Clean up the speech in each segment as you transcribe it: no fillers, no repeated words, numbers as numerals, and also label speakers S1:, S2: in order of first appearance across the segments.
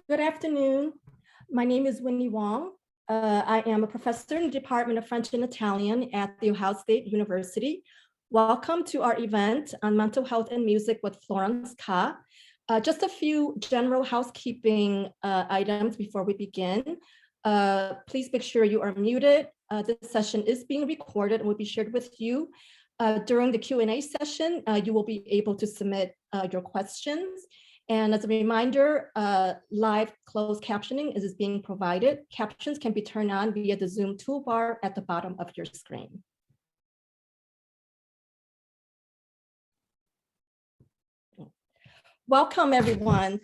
S1: Good afternoon. My name is Winnie Wong. I am a professor in the Department of French and Italian at The Ohio State University. Welcome to our event on mental health and music with Florence Ka. Just a few general housekeeping items before we begin. Please make sure you are muted. This session is being recorded and will be shared with you. During the Q&A session, you will be able to submit your questions. And as a reminder, live closed captioning is being provided. Captions can be turned on via the Zoom toolbar at the bottom of your screen. Welcome, everyone.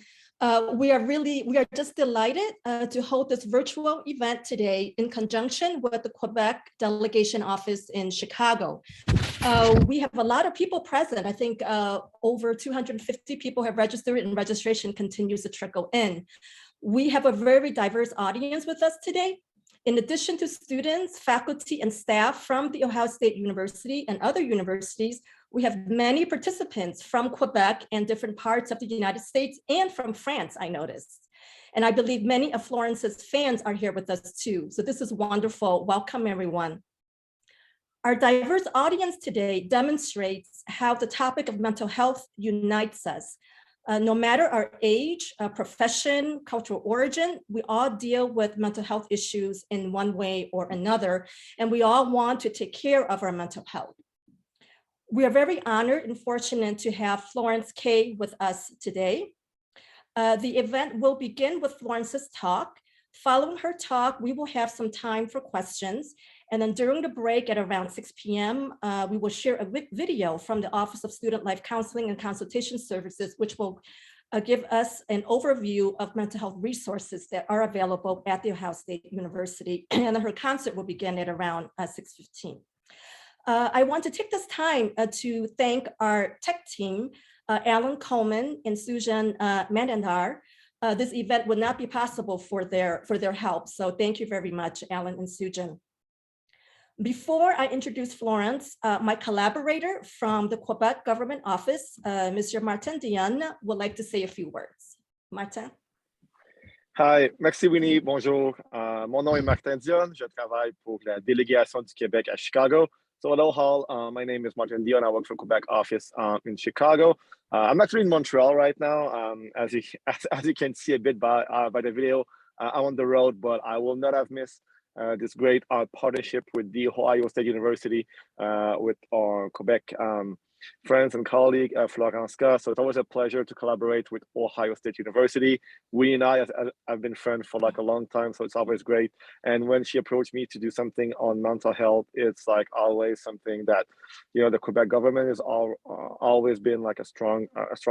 S1: We are just delighted to hold this virtual event today in conjunction with the Quebec Delegation Office in Chicago. We have a lot of people present. I think over 250 people have registered and registration continues to trickle in. We have a very diverse audience with us today. In addition to students, faculty, and staff from The Ohio State University and other universities, we have many participants from Quebec and different parts of the United States and from France, I noticed. And I believe many of Florence's fans are here with us too. So this is wonderful. Welcome, everyone. Our diverse audience today demonstrates how the topic of mental health unites us. No matter our age, profession, cultural origin, we all deal with mental health issues in one way or another, and we all want to take care of our mental health. We are very honored and fortunate to have Florence K with us today. The event will begin with Florence's talk. Following her talk, we will have some time for questions. And then during the break at around 6 p.m., we will share a video from the Office of Student Life Counseling and Consultation Services, which will give us an overview of mental health resources that are available at The Ohio State University. And then her concert will begin at around 6:15. I want to take this time to thank our tech team, Alan Coleman and Sujan Mandandar. This event would not be possible for their help. So thank you very much, Alan and Sujan. Before I introduce Florence, my collaborator from the Quebec Government Office, Mr. Martin Dion, would like to say a few words. Martin.
S2: Hi, merci Winnie, bonjour. Mon nom est Martin Dion, je travaille pour la délégation du Québec à Chicago. So hello all, my name is Martin Dion, I work for Quebec office in Chicago. I'm actually in Montreal right now. As you can see a bit by the video, I'm on the road, but I will not have missed this great partnership with the Ohio State University, with our Quebec friends and colleague, Florence Ka. So it's always a pleasure to collaborate with Ohio State University. We and I have been friends for like a long time, so it's always great. And when she approached me to do something on mental health, it's like always something that, you know, the Quebec government has always been like a strong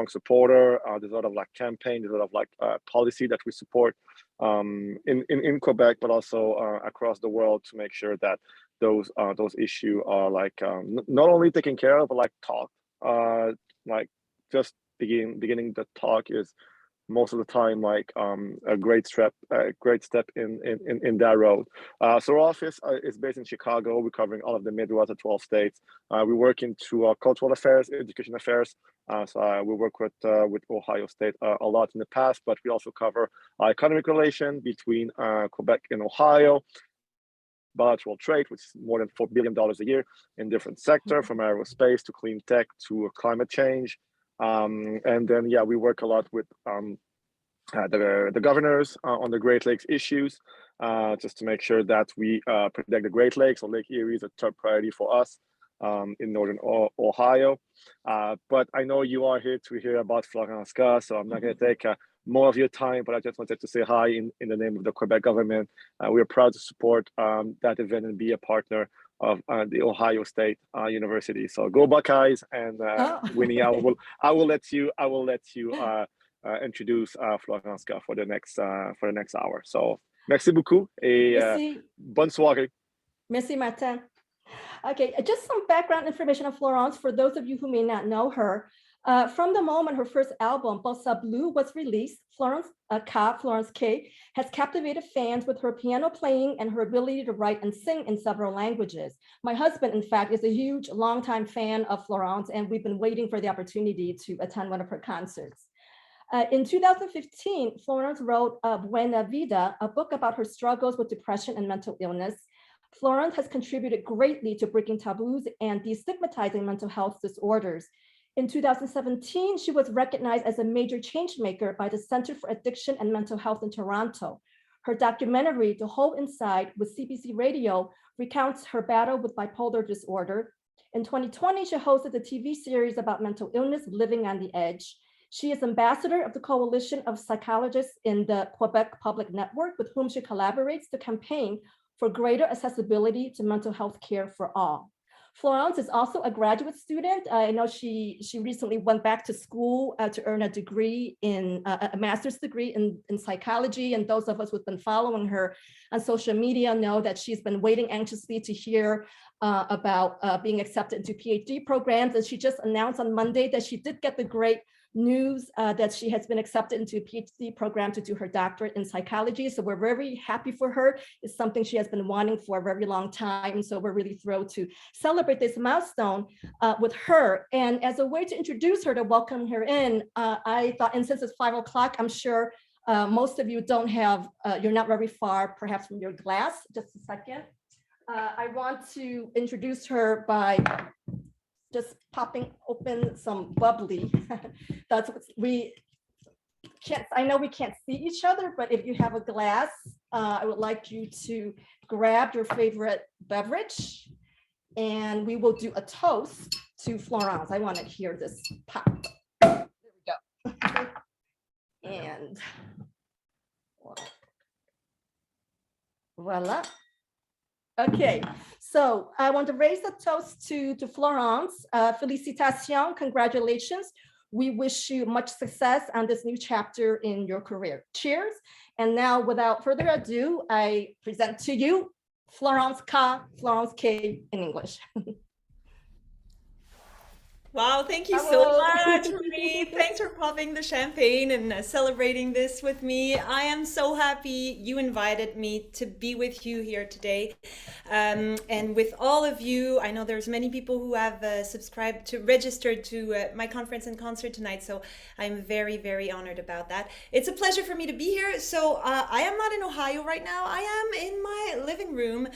S2: supporter. There's a lot of like campaign, there's a lot of like policy that we support in Quebec, but also across the world to make sure that those issues are like not only taken care of, but like taught. Like just beginning the talk is most of the time like a great step in that road. So our office is based in Chicago. We're covering all of the Midwest, 12 states. We work into cultural affairs, education affairs. So we work with Ohio State a lot in the past, but we also cover economic relation between Quebec and Ohio, bilateral trade, which is more than $4 billion a year in different sectors, from aerospace to clean tech to climate change. And then, yeah, we work a lot with the governors on the Great Lakes issues, just to make sure that we protect the Great Lakes. So Lake Erie is a top priority for us in Northern Ohio. But I know you are here to hear about Florence Ka, so I'm not going to take more of your time, but I just wanted to say hi in the name of the Quebec government. We are proud to support that event and be a partner of the Ohio State University. So go Buckeyes, and Winnie, I will let you introduce Florence Ka for the next hour. So merci beaucoup et bonne soirée.
S1: Merci Martin. Okay, just some background information on Florence for those of you who may not know her. From the moment her first album, Bossa Blue, was released, Florence K, has captivated fans with her piano playing and her ability to write and sing in several languages. My husband, in fact, is a huge, longtime fan of Florence, and we've been waiting for the opportunity to attend one of her concerts. In 2015, Florence wrote Buena Vida, a book about her struggles with depression and mental illness. Florence has contributed greatly to breaking taboos and destigmatizing mental health disorders. In 2017, she was recognized as a major change maker by the Center for Addiction and Mental Health in Toronto. Her documentary, The Hole Inside, with CBC Radio, recounts her battle with bipolar disorder. In 2020, she hosted a TV series about mental illness, Living on the Edge. She is ambassador of the Coalition of Psychologists in the Quebec Public Network, with whom she collaborates to campaign for greater accessibility to mental health care for all. Florence is also a graduate student. I know she recently went back to school to earn a degree in a master's degree in psychology. And those of us who've been following her on social media know that she's been waiting anxiously to hear about being accepted into PhD programs. And she just announced on Monday that she did get the great news that she has been accepted into a PhD program to do her doctorate in psychology. So we're very happy for her. It's something she has been wanting for a very long time. And so we're really thrilled to celebrate this milestone with her. And as a way to introduce her, to welcome her in, I thought, and since it's 5 o'clock, I'm sure most of you don't have, you're not very far perhaps from your glass. Just a second. I want to introduce her by just popping open some bubbly. That's what we can't, I know we can't see each other, but if you have a glass, I would like you to grab your favorite beverage and we will do a toast to Florence. I want to hear this pop. There we go. And voila. Okay, so I want to raise the toast to Florence. Félicitations, congratulations. We wish you much success on this new chapter in your career. Cheers. And now, without further ado, I present to you Florence K in English.
S3: Wow, thank you so much, Marie. Thanks for popping the champagne and celebrating this with me. I am so happy you invited me to be with you here today. And with all of you, I know there's many people who have registered to my conference and concert tonight. So I'm very, very honored about that. It's a pleasure for me to be here. So I am not in Ohio right now. I am in my living room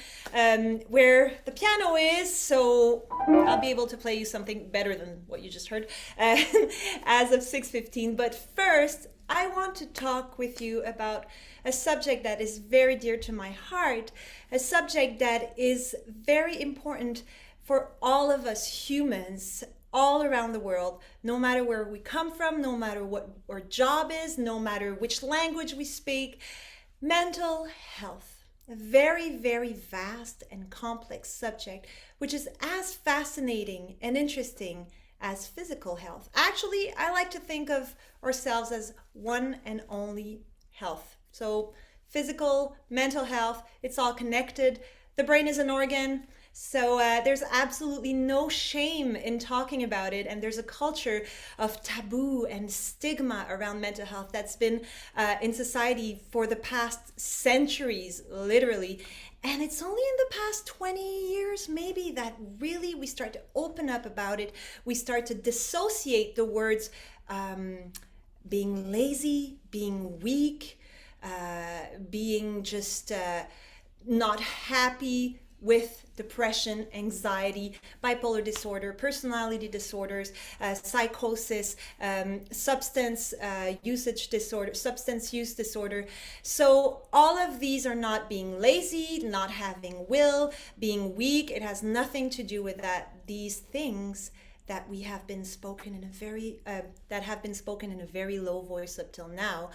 S3: where the piano is. So I'll be able to play you something better than what you just heard as of 6:15. But first, I want to talk with you about a subject that is very dear to my heart, a subject that is very important for all of us humans all around the world, no matter where we come from, no matter what our job is, no matter which language we speak. Mental health. A very, very vast and complex subject, which is as fascinating and interesting as physical health. Actually, I like to think of ourselves as one and only health. So physical, mental health, it's all connected. The brain is an organ. So there's absolutely no shame in talking about it. And there's a culture of taboo and stigma around mental health that's been in society for the past centuries, literally. And it's only in the past 20 years, maybe, that really we start to open up about it. We start to dissociate the words being lazy, being weak, being just not happy, with depression, anxiety, bipolar disorder, personality disorders, psychosis, substance use disorder. So all of these are not being lazy, not having will, being weak. It has nothing to do with that. These things that we have been spoken in a very low voice up till now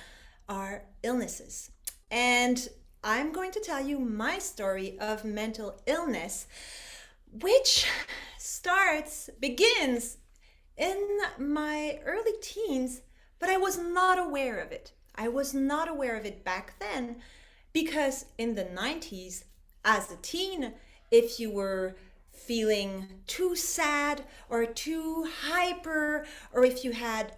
S3: are illnesses. And I'm going to tell you my story of mental illness, which begins in my early teens, but I was not aware of it. I was not aware of it back then because in the 90s, as a teen, if you were feeling too sad or too hyper, or if you had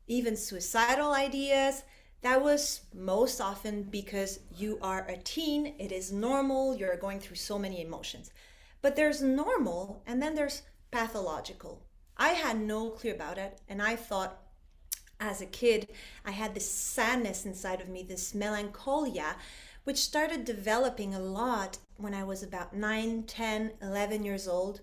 S3: even suicidal ideas, that was most often because you are a teen. It is normal. You're going through so many emotions. But there's normal and then there's pathological. I had no clue about it. And I thought as a kid, I had this sadness inside of me, this melancholia, which started developing a lot when I was about 9, 10, 11 years old.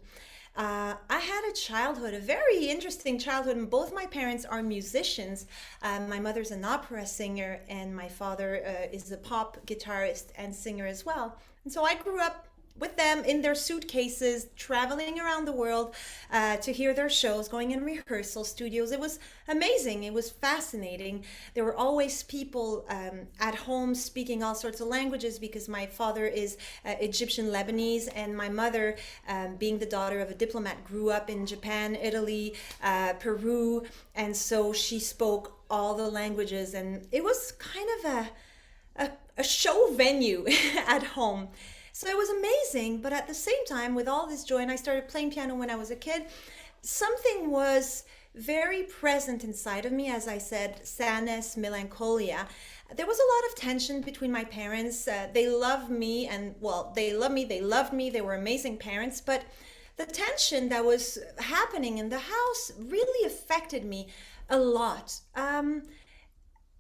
S3: I had a childhood, a very interesting childhood, and both my parents are musicians. My mother's an opera singer, and my father is a pop guitarist and singer as well. And so I grew up with them in their suitcases, traveling around the world to hear their shows, going in rehearsal studios. It was amazing. It was fascinating. There were always people at home speaking all sorts of languages because my father is Egyptian Lebanese, and my mother, being the daughter of a diplomat, grew up in Japan, Italy, Peru, and so she spoke all the languages, and it was kind of a show venue at home. So it was amazing, but at the same time, with all this joy, and I started playing piano when I was a kid, something was very present inside of me, as I said, sadness, melancholia. There was a lot of tension between my parents. They loved me, and well, they loved me, they were amazing parents, but the tension that was happening in the house really affected me a lot. A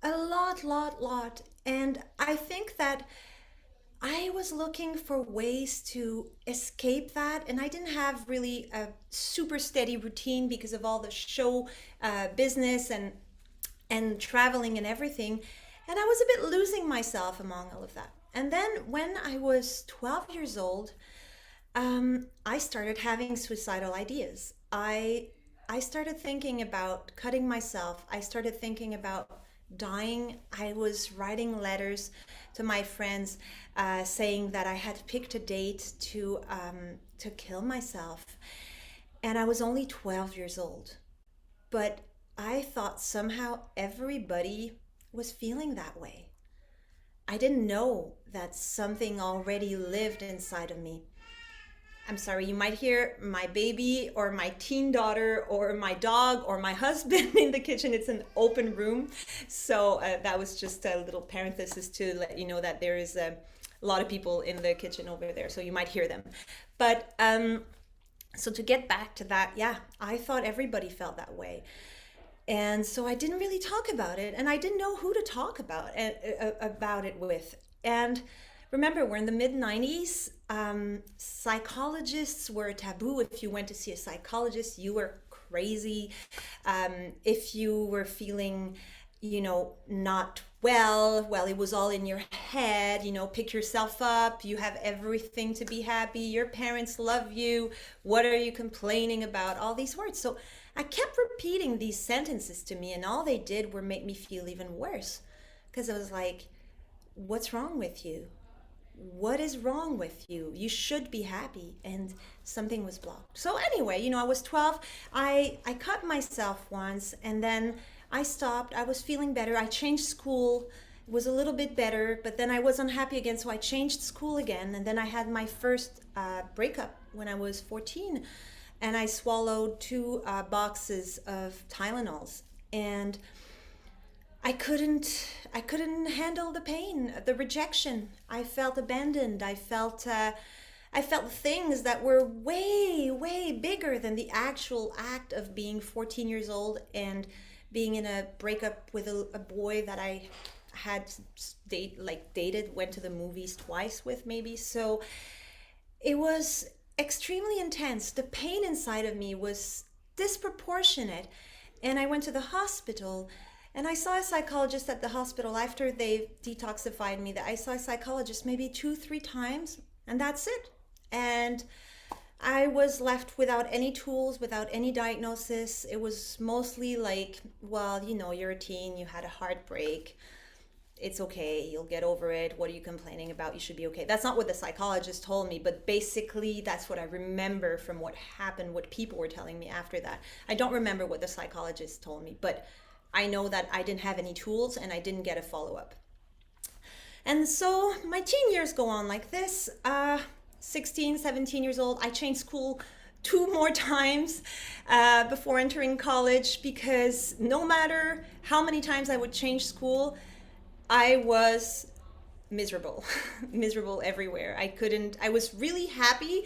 S3: lot. And I think that I was looking for ways to escape that, and I didn't have really a super steady routine because of all the show business and traveling and everything, and I was a bit losing myself among all of that. And then when I was 12 years old, I started having suicidal ideas. I started thinking about cutting myself. I started thinking about dying. I was writing letters to my friends saying that I had picked a date to kill myself, and I was only 12 years old. But I thought somehow everybody was feeling that way. I didn't know that something already lived inside of me. I'm sorry, you might hear my baby or my teen daughter or my dog or my husband in the kitchen. It's an open room. So that was just a little parenthesis to let you know that there is a lot of people in the kitchen over there. So you might hear them. But so to get back to that, yeah, I thought everybody felt that way. And so I didn't really talk about it, and I didn't know who to talk about it with. And remember, we're in the mid-90s. Psychologists were taboo. If you went to see a psychologist, you were crazy. If you were feeling, not well, it was all in your head. Pick yourself up. You have everything to be happy. Your parents love you. What are you complaining about? All these words. So I kept repeating these sentences to me, and all they did were make me feel even worse. Because I was like, what's wrong with you? What is wrong with you? You should be happy. And something was blocked. So anyway, I was 12. I cut myself once, and then I stopped. I was feeling better. I changed school. It was a little bit better, but then I was unhappy again, so I changed school again. And then I had my first breakup when I was 14, and I swallowed 2 boxes of Tylenols, and I couldn't handle the pain, the rejection. I felt abandoned. I felt things that were way bigger than the actual act of being 14 years old and being in a breakup with a boy that I had dated, went to the movies twice with maybe. So it was extremely intense. The pain inside of me was disproportionate. And I went to the hospital, and I saw a psychologist at the hospital after they detoxified me. That I saw a psychologist maybe 2-3 times, and that's it. And I was left without any tools, without any diagnosis. It was mostly like, well, you're a teen, you had a heartbreak. It's okay, you'll get over it. What are you complaining about? You should be okay. That's not what the psychologist told me, but basically that's what I remember from what happened, what people were telling me after that. I don't remember what the psychologist told me, but I know that I didn't have any tools and I didn't get a follow-up. And so my teen years go on like this. 16, 17 years old, I changed school 2 more times before entering college, because no matter how many times I would change school, I was miserable, miserable everywhere. I was really happy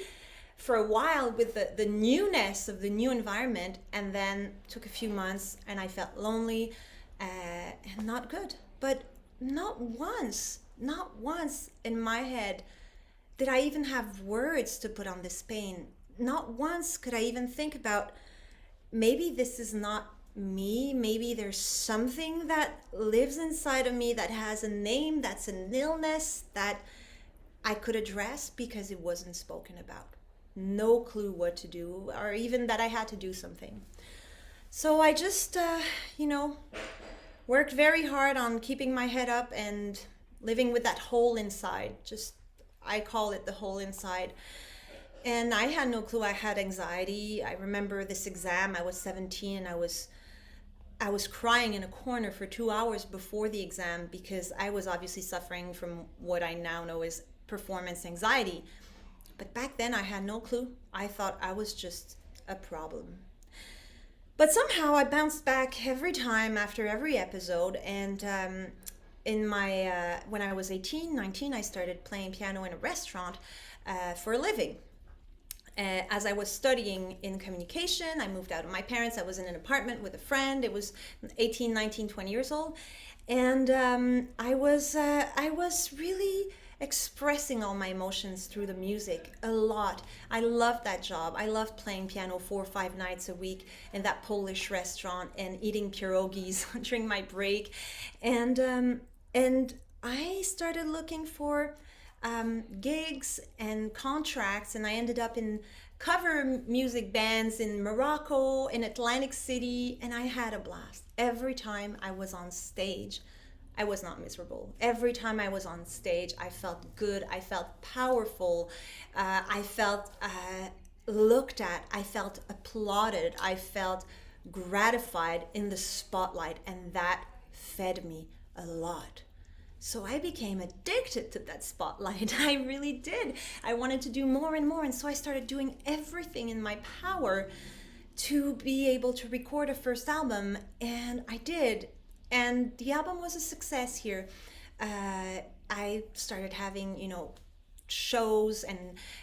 S3: for a while with the newness of the new environment, and then took a few months and I felt lonely, and not good. But not once in my head did I even have words to put on this pain. Not once could I even think about, maybe this is not me. Maybe there's something that lives inside of me that has a name, that's an illness that I could address, because it wasn't spoken about. No clue what to do, or even that I had to do something. So I just, worked very hard on keeping my head up and living with that hole inside. Just, I call it the hole inside. And I had no clue I had anxiety. I remember this exam, I was 17, and I was crying in a corner for 2 hours before the exam, because I was obviously suffering from what I now know is performance anxiety. But back then I had no clue. I thought I was just a problem. But somehow I bounced back every time after every episode. And when I was 18, 19, I started playing piano in a restaurant for a living. As I was studying in communication, I moved out of my parents. I was in an apartment with a friend. It was 18, 19, 20 years old. And I was really expressing all my emotions through the music a lot. I loved that job. I loved playing piano 4 or 5 nights a week in that Polish restaurant and eating pierogies during my break. And I started looking for gigs and contracts, and I ended up in cover music bands in Morocco, in Atlantic City, and I had a blast. Every time I was on stage, I was not miserable. Every time I was on stage, I felt good, I felt powerful, I felt looked at, I felt applauded, I felt gratified in the spotlight, and that fed me a lot. So I became addicted to that spotlight. I really did. I wanted to do more and more. And so I started doing everything in my power to be able to record a first album. And I did. And the album was a success here. I started having, shows and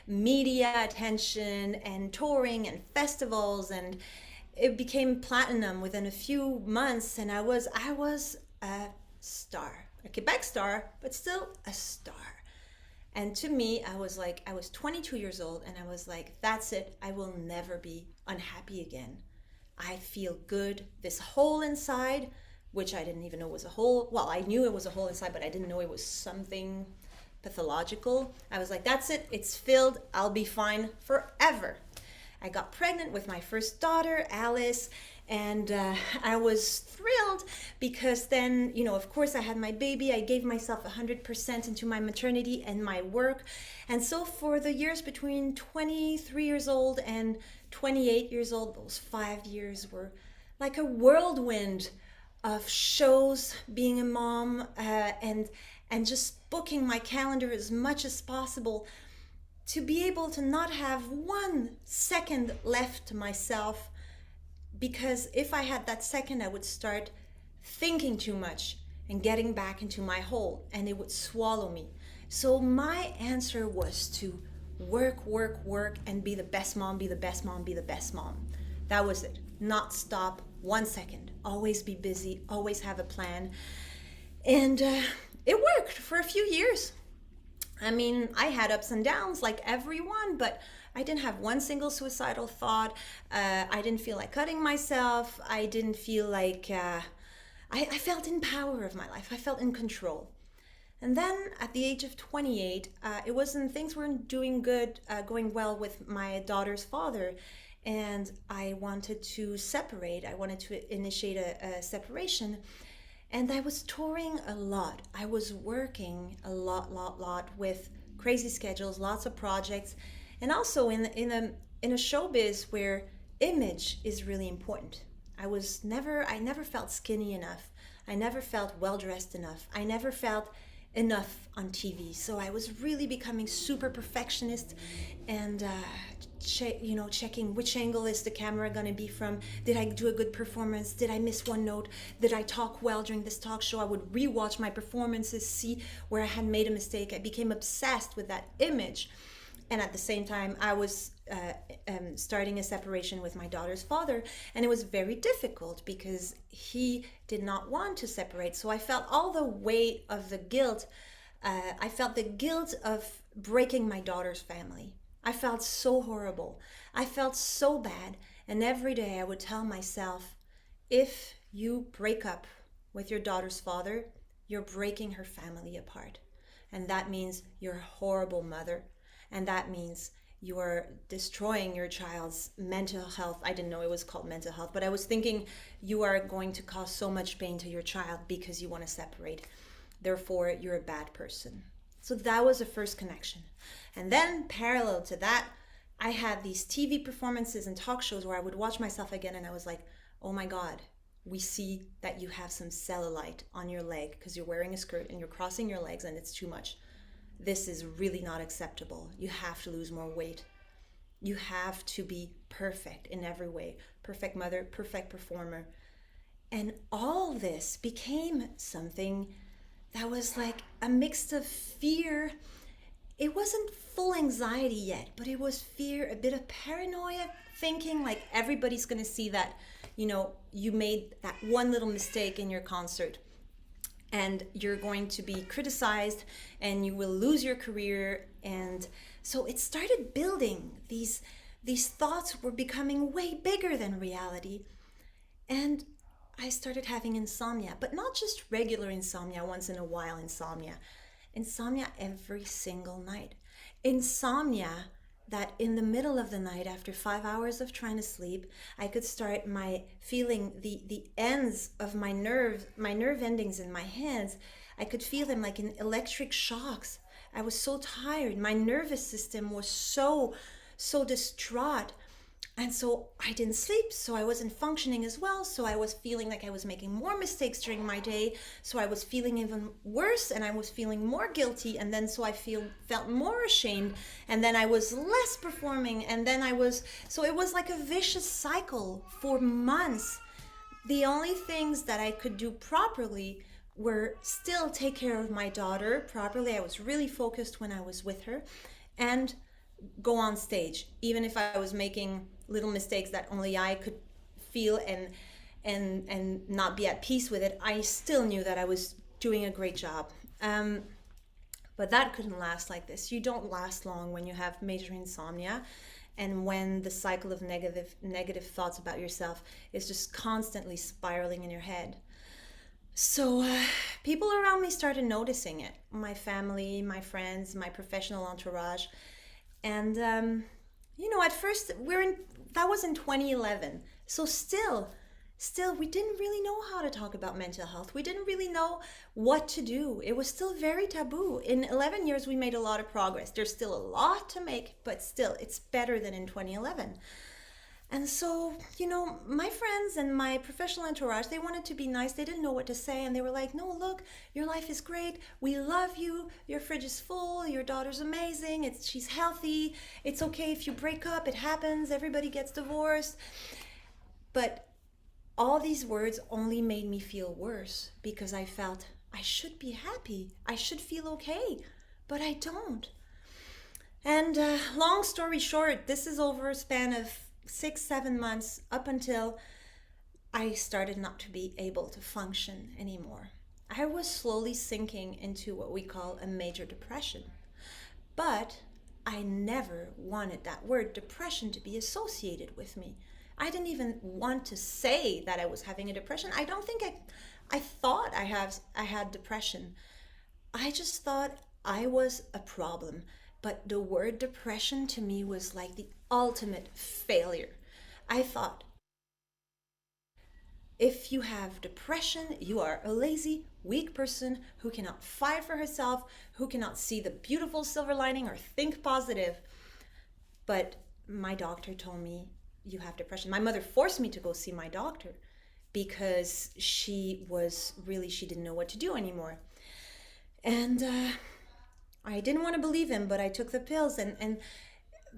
S3: media attention and touring and festivals. And it became platinum within a few months. And I was a star. A Quebec star, but still a star. And to me, I was 22 years old, and I was like, that's it. I will never be unhappy again. I feel good. This hole inside, which I didn't even know was a hole. Well, I knew it was a hole inside, but I didn't know it was something pathological. I was like, that's it. It's filled. I'll be fine forever. I got pregnant with my first daughter, Alice, and I was thrilled because then, of course, I had my baby. I gave myself 100% into my maternity and my work. And so for the years between 23 years old and 28 years old, those 5 years were like a whirlwind of shows, being a mom, and just booking my calendar as much as possible to be able to not have 1 second left to myself. Because if I had that second, I would start thinking too much and getting back into my hole, and it would swallow me. So my answer was to work, and be the best mom, be the best mom, be the best mom. That was it. Not stop 1 second. Always be busy, always have a plan. And it worked for a few years. I mean, I had ups and downs like everyone, but I didn't have 1 single suicidal thought. I didn't feel like cutting myself. I didn't feel like, I felt in power of my life. I felt in control. And then at the age of 28, things weren't doing good, going well with my daughter's father. And I wanted to separate. I wanted to initiate a separation. And I was touring a lot. I was working a lot with crazy schedules, lots of projects. And also in a showbiz where image is really important. I never felt skinny enough. I never felt well-dressed enough. I never felt enough on TV. So I was really becoming super perfectionist and checking which angle is the camera going to be from. Did I do a good performance? Did I miss 1 note? Did I talk well during this talk show? I would rewatch my performances, see where I had made a mistake. I became obsessed with that image. And at the same time, I was starting a separation with my daughter's father, and it was very difficult because he did not want to separate. So I felt all the weight of the guilt. I felt the guilt of breaking my daughter's family. I felt so horrible. I felt so bad. And every day I would tell myself, if you break up with your daughter's father, you're breaking her family apart. And that means you're a horrible mother. And that means you are destroying your child's mental health. I didn't know it was called mental health, but I was thinking you are going to cause so much pain to your child because you want to separate. Therefore, you're a bad person. So that was the first connection. And then parallel to that, I had these TV performances and talk shows where I would watch myself again and I was like, oh my God, we see that you have some cellulite on your leg because you're wearing a skirt and you're crossing your legs and it's too much. This is really not acceptable. You have to lose more weight. You have to be perfect in every way. Perfect mother, perfect performer. And all this became something that was like a mix of fear. It wasn't full anxiety yet, but it was fear, a bit of paranoia, thinking like everybody's going to see that, you made that one little mistake in your concert. And you're going to be criticized and you will lose your career. And so it started building. These thoughts were becoming way bigger than reality. And I started having insomnia, but not just regular insomnia, once in a while insomnia. Insomnia every single night. Insomnia that in the middle of the night, after 5 hours of trying to sleep, I could start feeling the ends of my nerve endings in my hands. I could feel them like in electric shocks. I was so tired. My nervous system was so distraught. And so I didn't sleep, so I wasn't functioning as well. So I was feeling like I was making more mistakes during my day. So I was feeling even worse and I was feeling more guilty. And then so I felt more ashamed. And then I was less performing. And then so it was like a vicious cycle for months. The only things that I could do properly were still take care of my daughter properly. I was really focused when I was with her and go on stage, even if I was making little mistakes that only I could feel and not be at peace with it. I still knew that I was doing a great job. But that couldn't last like this. You don't last long when you have major insomnia and when the cycle of negative thoughts about yourself is just constantly spiraling in your head. So people around me started noticing it. My family, my friends, my professional entourage. And, at first that was in 2011. So still, we didn't really know how to talk about mental health. We didn't really know what to do. It was still very taboo. In 11 years, we made a lot of progress. There's still a lot to make, but still, it's better than in 2011. And so, my friends and my professional entourage, they wanted to be nice. They didn't know what to say. And they were like, no, look, your life is great. We love you. Your fridge is full. Your daughter's amazing. She's healthy. It's okay if you break up. It happens. Everybody gets divorced. But all these words only made me feel worse because I felt I should be happy. I should feel okay. But I don't. And long story short, this is over a span of 6-7 months up until I started not to be able to function anymore. I was slowly sinking into what we call a major depression. But I never wanted that word depression to be associated with me. I didn't even want to say that I was having a depression. I don't think I thought I had depression. I just thought I was a problem. But the word depression to me was like the ultimate failure. I thought, if you have depression, you are a lazy, weak person who cannot fight for herself, who cannot see the beautiful silver lining or think positive. But my doctor told me, you have depression. My mother forced me to go see my doctor because she didn't know what to do anymore. And I didn't want to believe him, but I took the pills. And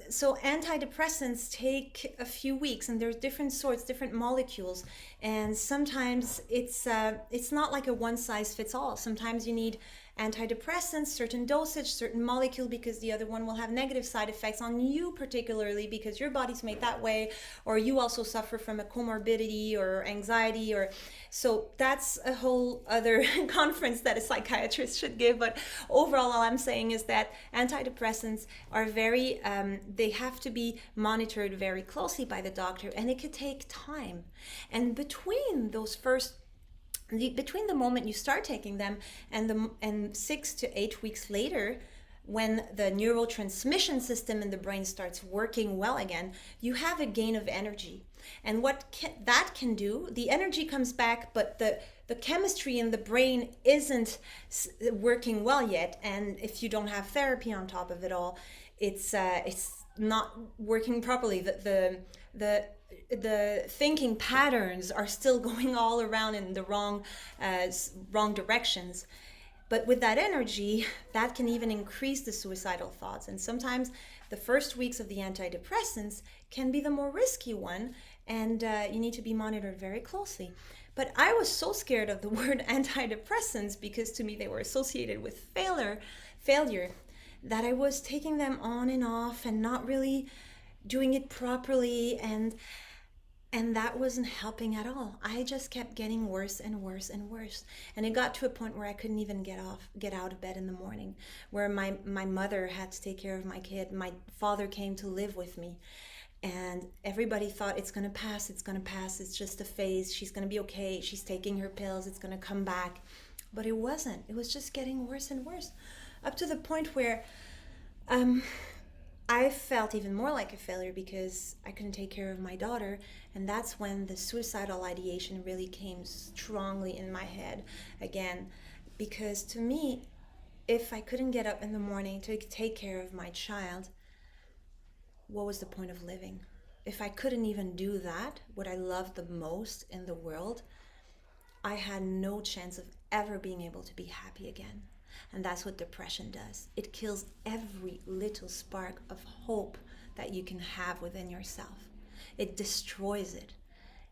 S3: so antidepressants take a few weeks, and there's different sorts, different molecules. And sometimes it's not like a one size fits all. Sometimes you need antidepressants, certain dosage, certain molecule, because the other one will have negative side effects on you particularly because your body's made that way, or you also suffer from a comorbidity or anxiety, or so that's a whole other conference that a psychiatrist should give. But overall, all I'm saying is that antidepressants are very, they have to be monitored very closely by the doctor, and it could take time. And between those between the moment you start taking them and 6 to 8 weeks later, when the neurotransmission system in the brain starts working well again, you have a gain of energy. And what that can do, the energy comes back, but the chemistry in the brain isn't working well yet. And if you don't have therapy on top of it all, it's not working properly. The thinking patterns are still going all around in the wrong directions. But with that energy, that can even increase the suicidal thoughts. And sometimes the first weeks of the antidepressants can be the more risky one, and you need to be monitored very closely. But I was so scared of the word antidepressants because to me they were associated with failure, that I was taking them on and off and not really doing it properly, and that wasn't helping at all. I just kept getting worse and worse and worse. And it got to a point where I couldn't even get out of bed in the morning, where my mother had to take care of my kid. My father came to live with me. And everybody thought it's going to pass, it's just a phase, she's going to be okay, she's taking her pills, it's going to come back. But it wasn't. It was just getting worse and worse, up to the point where I felt even more like a failure because I couldn't take care of my daughter. And that's when the suicidal ideation really came strongly in my head again. Because to me, if I couldn't get up in the morning to take care of my child, what was the point of living? If I couldn't even do that, what I loved the most in the world, I had no chance of ever being able to be happy again. And that's what depression does. It kills every little spark of hope that you can have within yourself. It destroys it.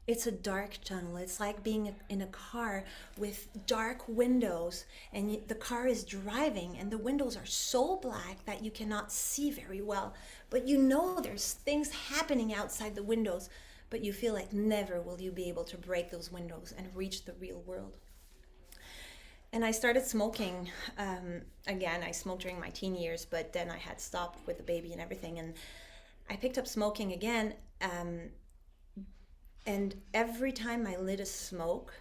S3: It's a dark tunnel. It's like being in a car with dark windows, and the car is driving and the windows are so black that you cannot see very well. But you know there's things happening outside the windows, but you feel like never will you be able to break those windows and reach the real world. And I started smoking again. I smoked during my teen years, but then I had stopped with the baby and everything. And I picked up smoking again. And every time I lit a smoke,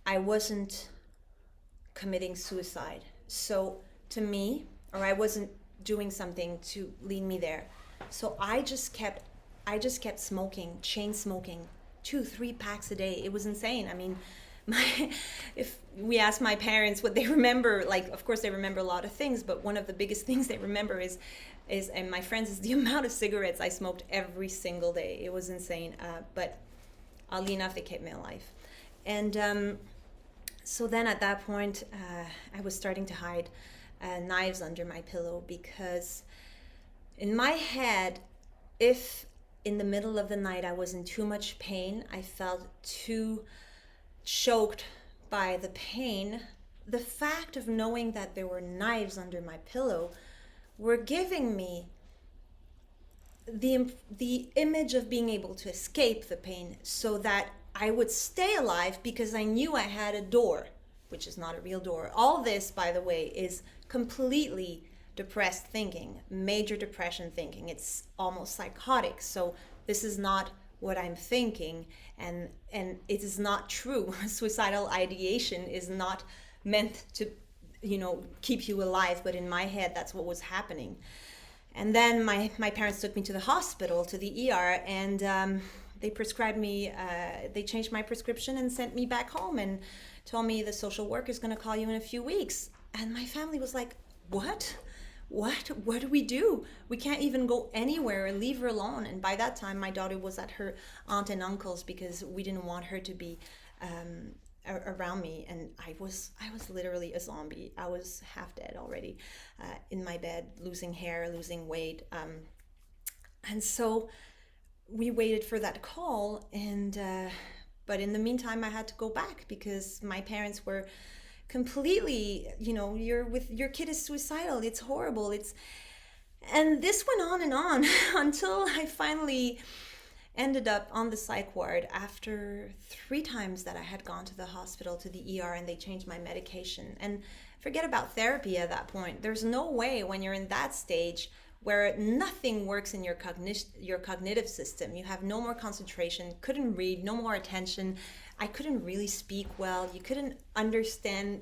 S3: I wasn't committing suicide. So to me, or I wasn't doing something to lead me there. So I just kept smoking, chain smoking, 2-3 packs a day. It was insane. I mean, if we ask my parents what they remember, like, of course they remember a lot of things, but one of the biggest things they remember is and my friends, is the amount of cigarettes I smoked every single day. It was insane, but oddly enough, it kept me alive. And so then at that point, I was starting to hide knives under my pillow, because in my head, if in the middle of the night I was in too much pain, I felt too choked by the pain, the fact of knowing that there were knives under my pillow were giving me the image of being able to escape the pain, so that I would stay alive, because I knew I had a door, which is not a real door. All this, by the way, is completely depressed thinking, major depression thinking. It's almost psychotic. So this is not what I'm thinking, and it is not true. Suicidal ideation is not meant to, keep you alive, but in my head, that's what was happening. And then my parents took me to the hospital, to the ER, and they prescribed me, they changed my prescription and sent me back home and told me the social worker is going to call you in a few weeks. And my family was like, what do we do? We can't even go anywhere or leave her alone. And by that time, my daughter was at her aunt and uncle's, because we didn't want her to be around me. And I was literally a zombie. I was half dead already, in my bed, losing hair, losing weight. And so we waited for that call, and but in the meantime, I had to go back, because my parents were completely, you're with your kid is suicidal. It's horrible. And this went on and on until I finally ended up on the psych ward after 3 times that I had gone to the hospital, to the ER, and they changed my medication. And forget about therapy at that point. There's no way when you're in that stage where nothing works in your cognitive system. You have no more concentration, couldn't read, no more attention. I couldn't really speak well. You couldn't understand,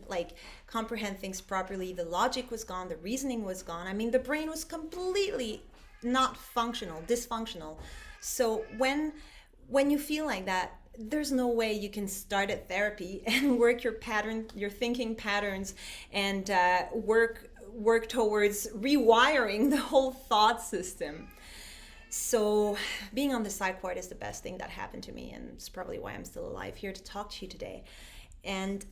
S3: comprehend things properly. The logic was gone, the reasoning was gone. I mean, the brain was completely not functional, dysfunctional. So when you feel like that, there's no way you can start at therapy and work your thinking patterns, and work towards rewiring the whole thought system. So being on the psych ward is the best thing that happened to me, and it's probably why I'm still alive here to talk to you today. And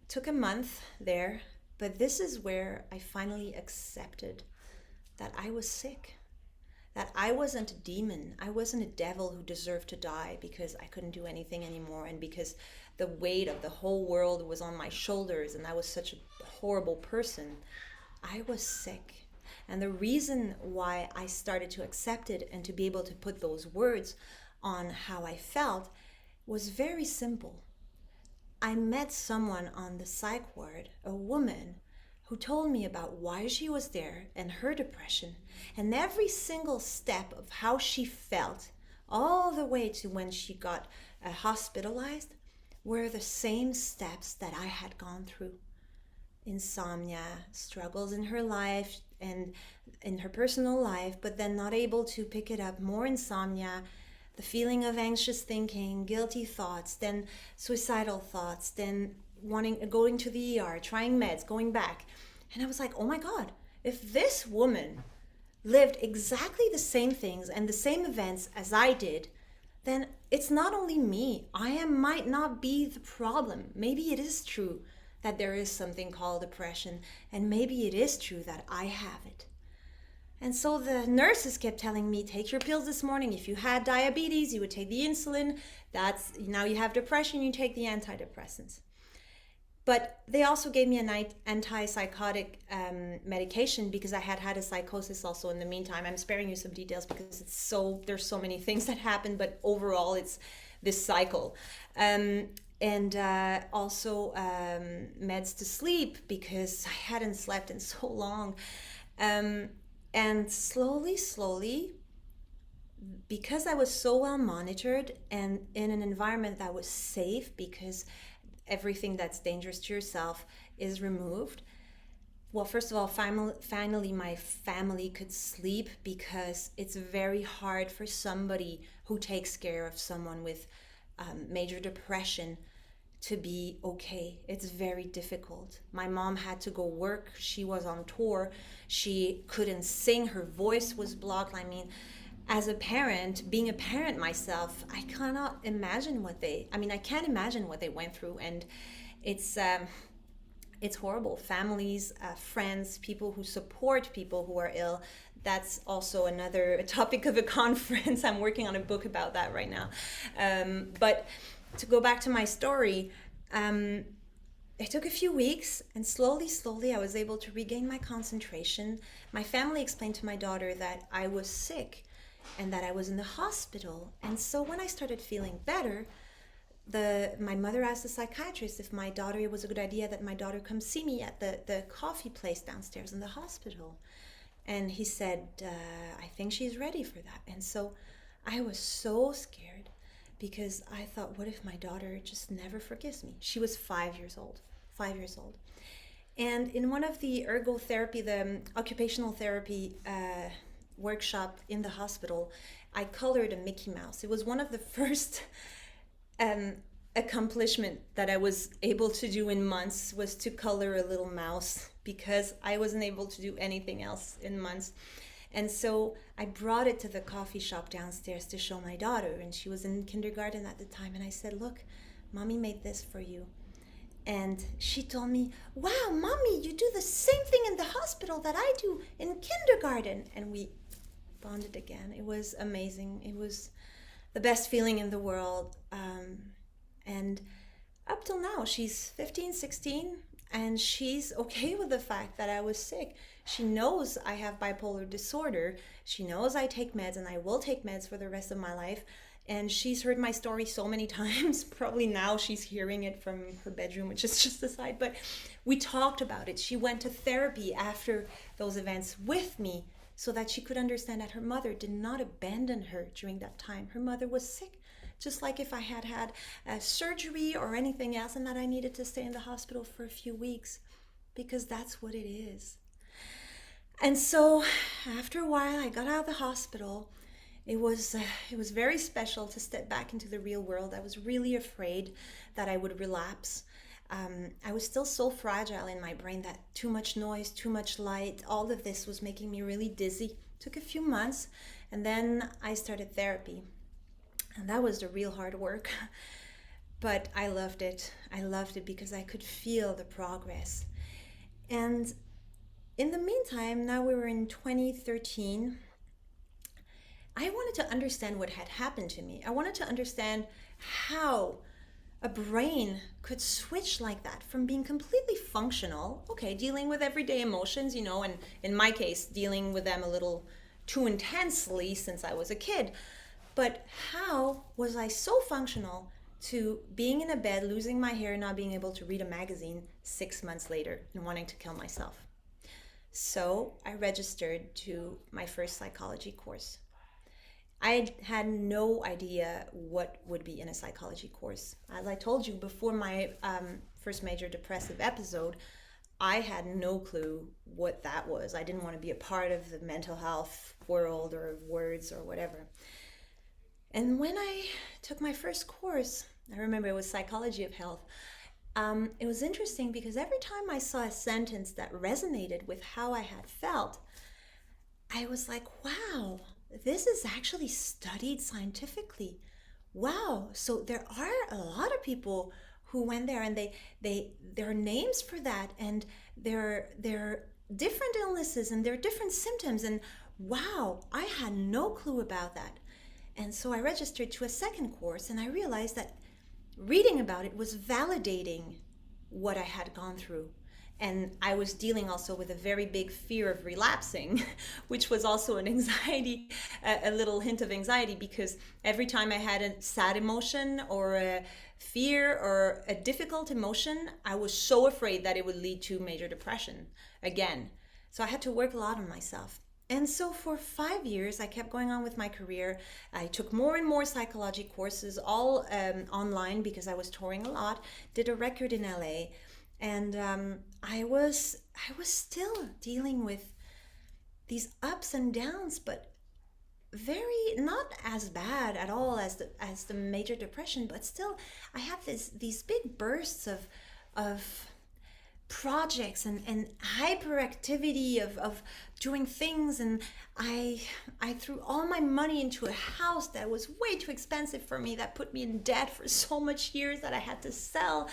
S3: took a month there, but this is where I finally accepted that I was sick, that I wasn't a demon, I wasn't a devil who deserved to die because I couldn't do anything anymore, and because the weight of the whole world was on my shoulders and I was such a horrible person. I was sick. And the reason why I started to accept it and to be able to put those words on how I felt was very simple. I met someone on the psych ward, a woman, who told me about why she was there and her depression, and every single step of how she felt, all the way to when she got hospitalized, were the same steps that I had gone through. Insomnia, struggles in her life and in her personal life, but then not able to pick it up, more insomnia, the feeling of anxious thinking, guilty thoughts, then suicidal thoughts, then going to the ER, trying meds, going back. And I was like, oh my God, if this woman lived exactly the same things and the same events as I did, then it's not only me. I might not be the problem. Maybe it is true that there is something called depression, and maybe it is true that I have it. And so the nurses kept telling me, take your pills this morning. If you had diabetes, you would take the insulin. Now you have depression, you take the antidepressants. But they also gave me an antipsychotic medication because I had a psychosis also in the meantime. I'm sparing you some details because there's so many things that happen, but overall it's this cycle. And also meds to sleep because I hadn't slept in so long. And slowly, because I was so well monitored and in an environment that was safe, because everything that's dangerous to yourself is removed. Well, first of all, finally my family could sleep, because it's very hard for somebody who takes care of someone with major depression to be okay. It's very difficult. My mom had to go work. She was on tour. She couldn't sing. Her voice was blocked. I mean, as a parent, being a parent myself, I cannot imagine I can't imagine what they went through. And it's horrible. Families, friends, people who support people who are ill. That's also another topic of a conference. I'm working on a book about that right now. But to go back to my story, it took a few weeks, and slowly I was able to regain my concentration. My family explained to my daughter that I was sick and that I was in the hospital. And so when I started feeling better, my mother asked the psychiatrist if it was a good idea that my daughter come see me at the coffee place downstairs in the hospital. And he said, I think she's ready for that. And so I was so scared, because I thought, what if my daughter just never forgives me? She was 5 years old. And in one of the ergotherapy, the occupational therapy workshop in the hospital, I colored a Mickey Mouse. It was one of the first accomplishment that I was able to do in months, was to color a little mouse, because I wasn't able to do anything else in months. And so I brought it to the coffee shop downstairs to show my daughter, and she was in kindergarten at the time. And I said, look, mommy made this for you. And she told me, wow, mommy, you do the same thing in the hospital that I do in kindergarten. And we bonded again. It was amazing. It was the best feeling in the world. And up up till now, she's 15, 16, and she's okay with the fact that I was sick. She knows I have bipolar disorder. She knows I take meds and I will take meds for the rest of my life. And she's heard my story so many times. Probably now she's hearing it from her bedroom, which is just aside. But we talked about it. She went to therapy after those events with me so that she could understand that her mother did not abandon her during that time. Her mother was sick, just like if I had had a surgery or anything else, and that I needed to stay in the hospital for a few weeks, because that's what it is. And so after a while, I got out of the hospital. It was very special to step back into the real world. I was really afraid that I would relapse. I was still so fragile in my brain that too much noise, too much light, all of this was making me really dizzy. Took a few months, and then I started therapy. And that was the real hard work. But I loved it. I loved it because I could feel the progress. And in the meantime, now we were in 2013, I wanted to understand what had happened to me. I wanted to understand how a brain could switch like that from being completely functional, okay, dealing with everyday emotions, and in my case, dealing with them a little too intensely since I was a kid. But how was I so functional to being in a bed, losing my hair, not being able to read a magazine 6 months later and wanting to kill myself? So I registered to my first psychology course. I had no idea what would be in a psychology course. As I told you before my first major depressive episode, I had no clue what that was. I didn't want to be a part of the mental health world or words or whatever. And when I took my first course, I remember it was Psychology of Health. It was interesting because every time I saw a sentence that resonated with how I had felt, I was like, wow, this is actually studied scientifically. Wow, so there are a lot of people who went there, and there are names for that, and there are different illnesses and there are different symptoms, and wow, I had no clue about that. And so I registered to a second course, and I realized that reading about it was validating what I had gone through. And I was dealing also with a very big fear of relapsing, which was also an anxiety, a little hint of anxiety, because every time I had a sad emotion or a fear or a difficult emotion, I was so afraid that it would lead to major depression again. So I had to work a lot on myself. And so for 5 years, I kept going on with my career. I took more and more psychology courses, all online, because I was touring a lot, did a record in LA. And I was still dealing with these ups and downs, but very not as bad at all as the major depression, but still I had these big bursts of projects and hyperactivity of doing things, and I threw all my money into a house that was way too expensive for me, that put me in debt for so much years that I had to sell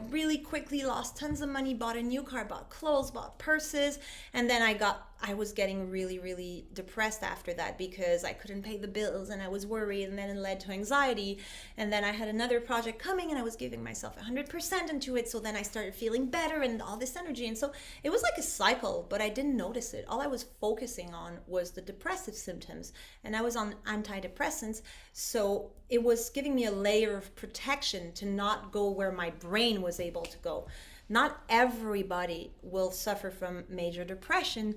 S3: really quickly, lost tons of money, bought a new car, bought clothes, bought purses, and then I was getting really, really depressed after that because I couldn't pay the bills and I was worried, and then it led to anxiety, and then I had another project coming and I was giving myself 100% into it, so then I started feeling better and all this energy, and so it was like a cycle, but I didn't notice it. All I was focusing on was the depressive symptoms, and I was on antidepressants, so it was giving me a layer of protection to not go where my brain was able to go. Not everybody will suffer from major depression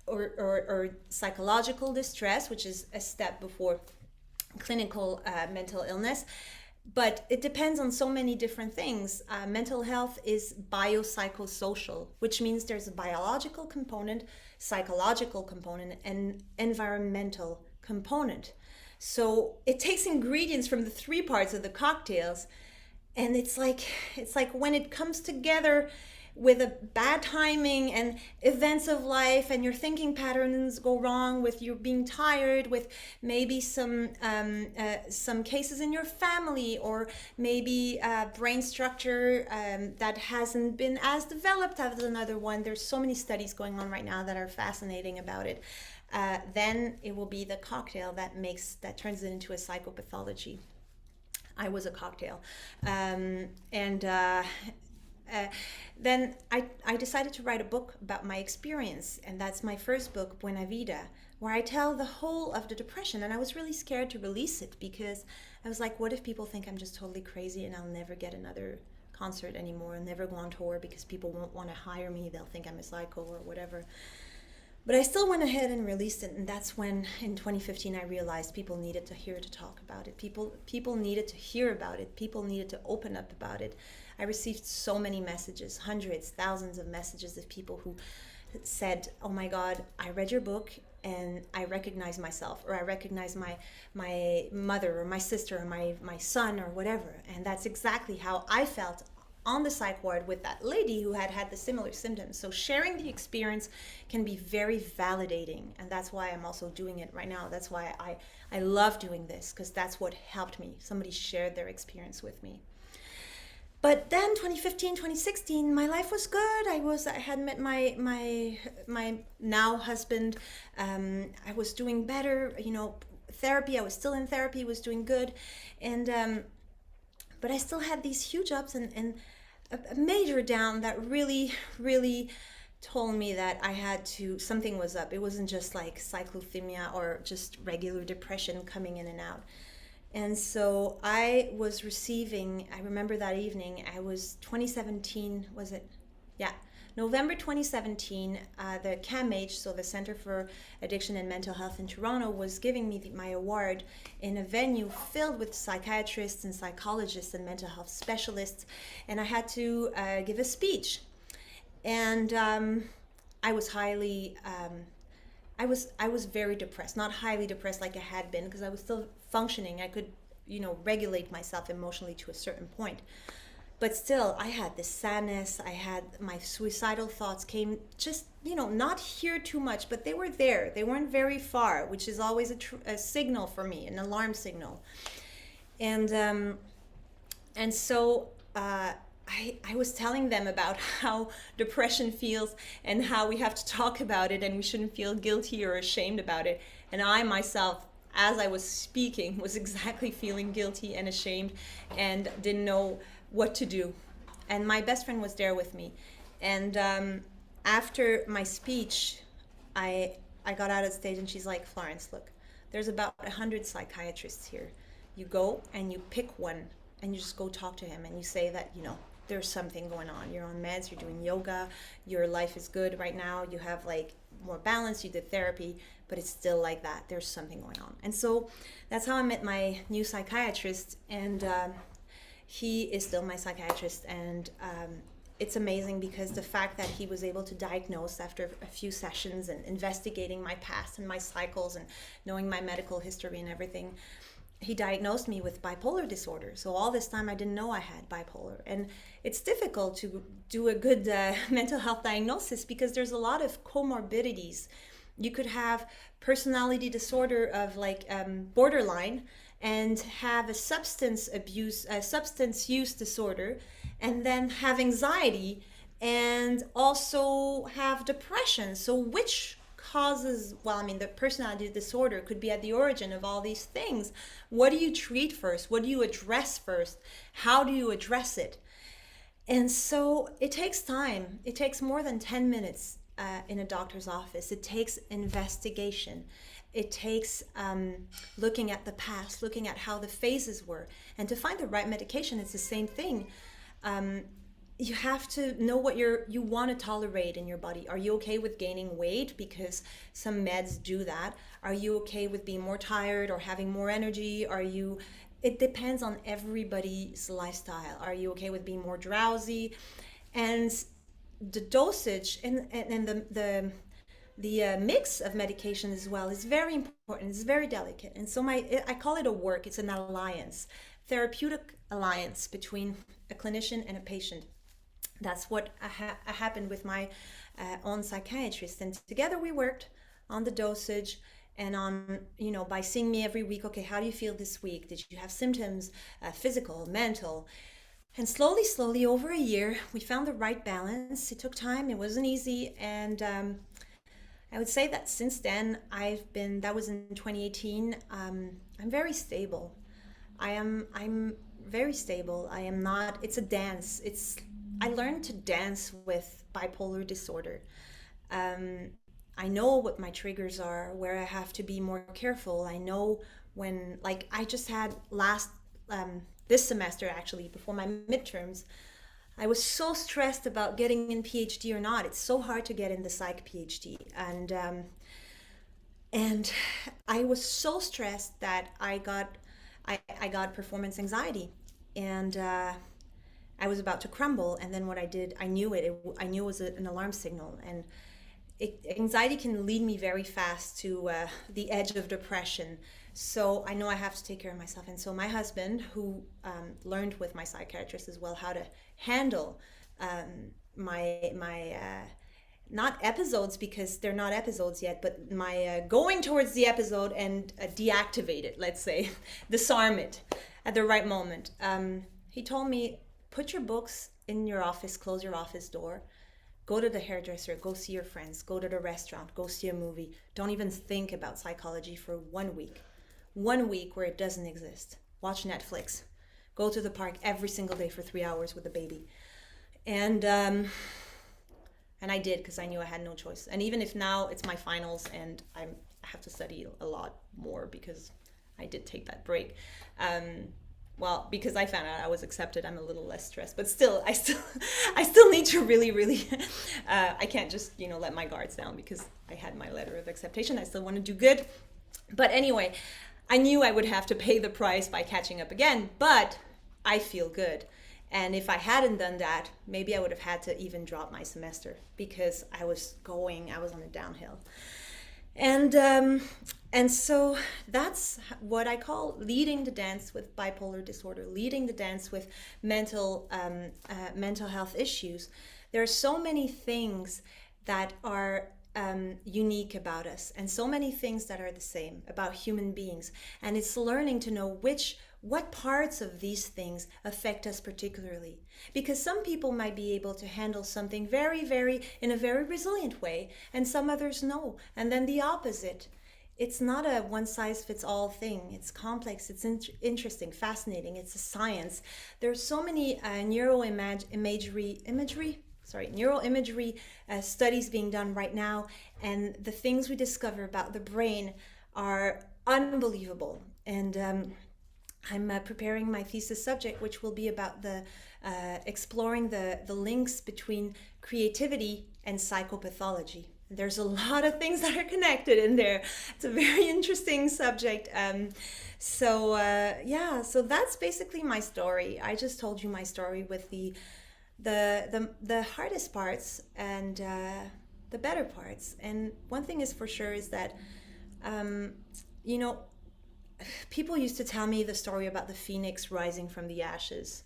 S3: or psychological distress, which is a step before clinical mental illness. But it depends on so many different things. Mental health is biopsychosocial, which means there's a biological component, psychological component, and environmental component. So it takes ingredients from the three parts of the cocktails, and it's like when it comes together with a bad timing and events of life, and your thinking patterns go wrong, with you being tired, with maybe some cases in your family, or maybe brain structure that hasn't been as developed as another one. There's so many studies going on right now that are fascinating about it. Then it will be the cocktail that turns it into a psychopathology. I was a cocktail. And then I decided to write a book about my experience, and that's my first book, Buena Vida, where I tell the whole of the depression. And I was really scared to release it because I was like, what if people think I'm just totally crazy and I'll never get another concert anymore and never go on tour because people won't want to hire me, they'll think I'm a psycho or whatever. But I still went ahead and released it, and that's when in 2015 I realized people needed to hear to talk about it. People needed to hear about it. People needed to open up about it. I received so many messages, hundreds, thousands of messages of people who said, oh my God, I read your book and I recognize myself, or I recognize my mother or my sister or my son or whatever. And that's exactly how I felt on the psych ward with that lady who had the similar symptoms. So sharing the experience can be very validating, and that's why I'm also doing it right now. That's why I love doing this, because that's what helped me. Somebody shared their experience with me. But then 2015, 2016, my life was good. I had met my now husband. I was doing better, therapy. I was still in therapy, was doing good. And but I still had these huge ups and a major down that really, really told me that something was up. It wasn't just like cyclothymia or just regular depression coming in and out. And so I was receiving, I remember that evening, 2017, was it? Yeah, November 2017, the CAMH, so the Center for Addiction and Mental Health in Toronto, was giving me my award in a venue filled with psychiatrists and psychologists and mental health specialists. And I had to give a speech. And I was I was very depressed, not highly depressed like I had been, because I was still functioning. I could, regulate myself emotionally to a certain point. But still, I had this sadness. I had my suicidal thoughts came just, not here too much, but they were there. They weren't very far, which is always a signal for me, an alarm signal. And so I was telling them about how depression feels and how we have to talk about it and we shouldn't feel guilty or ashamed about it. And I myself, as I was speaking, was exactly feeling guilty and ashamed and didn't know what to do. And my best friend was there with me. And after my speech, I got out of stage and she's like, Florence, look, there's about 100 psychiatrists here. You go and you pick one and you just go talk to him and you say that, there's something going on. You're on meds, you're doing yoga, your life is good right now, you have like more balance, you did therapy, but it's still like that. There's something going on. And so that's how I met my new psychiatrist, and he is still my psychiatrist. And it's amazing because the fact that he was able to diagnose after a few sessions and investigating my past and my cycles and knowing my medical history and everything, he diagnosed me with bipolar disorder. So all this time I didn't know I had bipolar. And it's difficult to do a good mental health diagnosis because there's a lot of comorbidities. You could have personality disorder of like borderline and have a substance use disorder, and then have anxiety and also have depression. So which causes, the personality disorder could be at the origin of all these things. What do you treat first? What do you address first? How do you address it? And so it takes time. It takes more than 10 minutes in a doctor's office. It takes investigation. It takes looking at the past, looking at how the phases were. And to find the right medication, it's the same thing. You have to know what you want to tolerate in your body. Are you okay with gaining weight? Because some meds do that. Are you okay with being more tired or having more energy? It depends on everybody's lifestyle. Are you okay with being more drowsy? And the dosage and the mix of medication as well is very important. It's very delicate. And so I call it a work. It's an alliance, therapeutic alliance between a clinician and a patient. That's what happened with my own psychiatrist. And together we worked on the dosage and on, by seeing me every week, okay, how do you feel this week? Did you have symptoms, physical, mental? And slowly over a year, we found the right balance. It took time, it wasn't easy. And I would say that since then, that was in 2018, I'm very stable. I'm very stable. I am not, it's a dance. I learned to dance with bipolar disorder. Um, I know what my triggers are, where I have to be more careful. I know when, like, I just had this semester actually, before my midterms, I was so stressed about getting in PhD or not. It's so hard to get in the psych PhD. And I was so stressed that I got performance anxiety. And I was about to crumble, and then what I did, I knew I knew it was an alarm signal, and anxiety can lead me very fast to the edge of depression. So I know I have to take care of myself. And so my husband, who learned with my psychiatrist as well how to handle my not episodes, because they're not episodes yet, but my going towards the episode and deactivate it, let's say, disarm it at the right moment. He told me, put your books in your office, close your office door, go to the hairdresser, go see your friends, go to the restaurant, go see a movie. Don't even think about psychology for 1 week. 1 week where it doesn't exist. Watch Netflix. Go to the park every single day for 3 hours with a baby. And I did, because I knew I had no choice. And even if now it's my finals and I have to study a lot more because I did take that break. Well, because I found out I was accepted, I'm a little less stressed. But still, I still need to really, I can't just, let my guards down because I had my letter of acceptation. I still want to do good. But anyway, I knew I would have to pay the price by catching up again, but I feel good. And if I hadn't done that, maybe I would have had to even drop my semester because I was on a downhill. And so that's what I call leading the dance with bipolar disorder, leading the dance with mental health issues. There are so many things that are unique about us, and so many things that are the same about human beings. And it's learning to know what parts of these things affect us particularly. Because some people might be able to handle something in a very resilient way, and some others no. And then the opposite. It's not a one-size-fits-all thing. It's complex, it's interesting, fascinating, it's a science. There's so many neuroimagery studies being done right now, and the things we discover about the brain are unbelievable. And I'm preparing my thesis subject, which will be about exploring the links between creativity and psychopathology. There's a lot of things that are connected in there. It's a very interesting subject. So that's basically my story. I just told you my story with the hardest parts and the better parts. And one thing is for sure is that, people used to tell me the story about the phoenix rising from the ashes.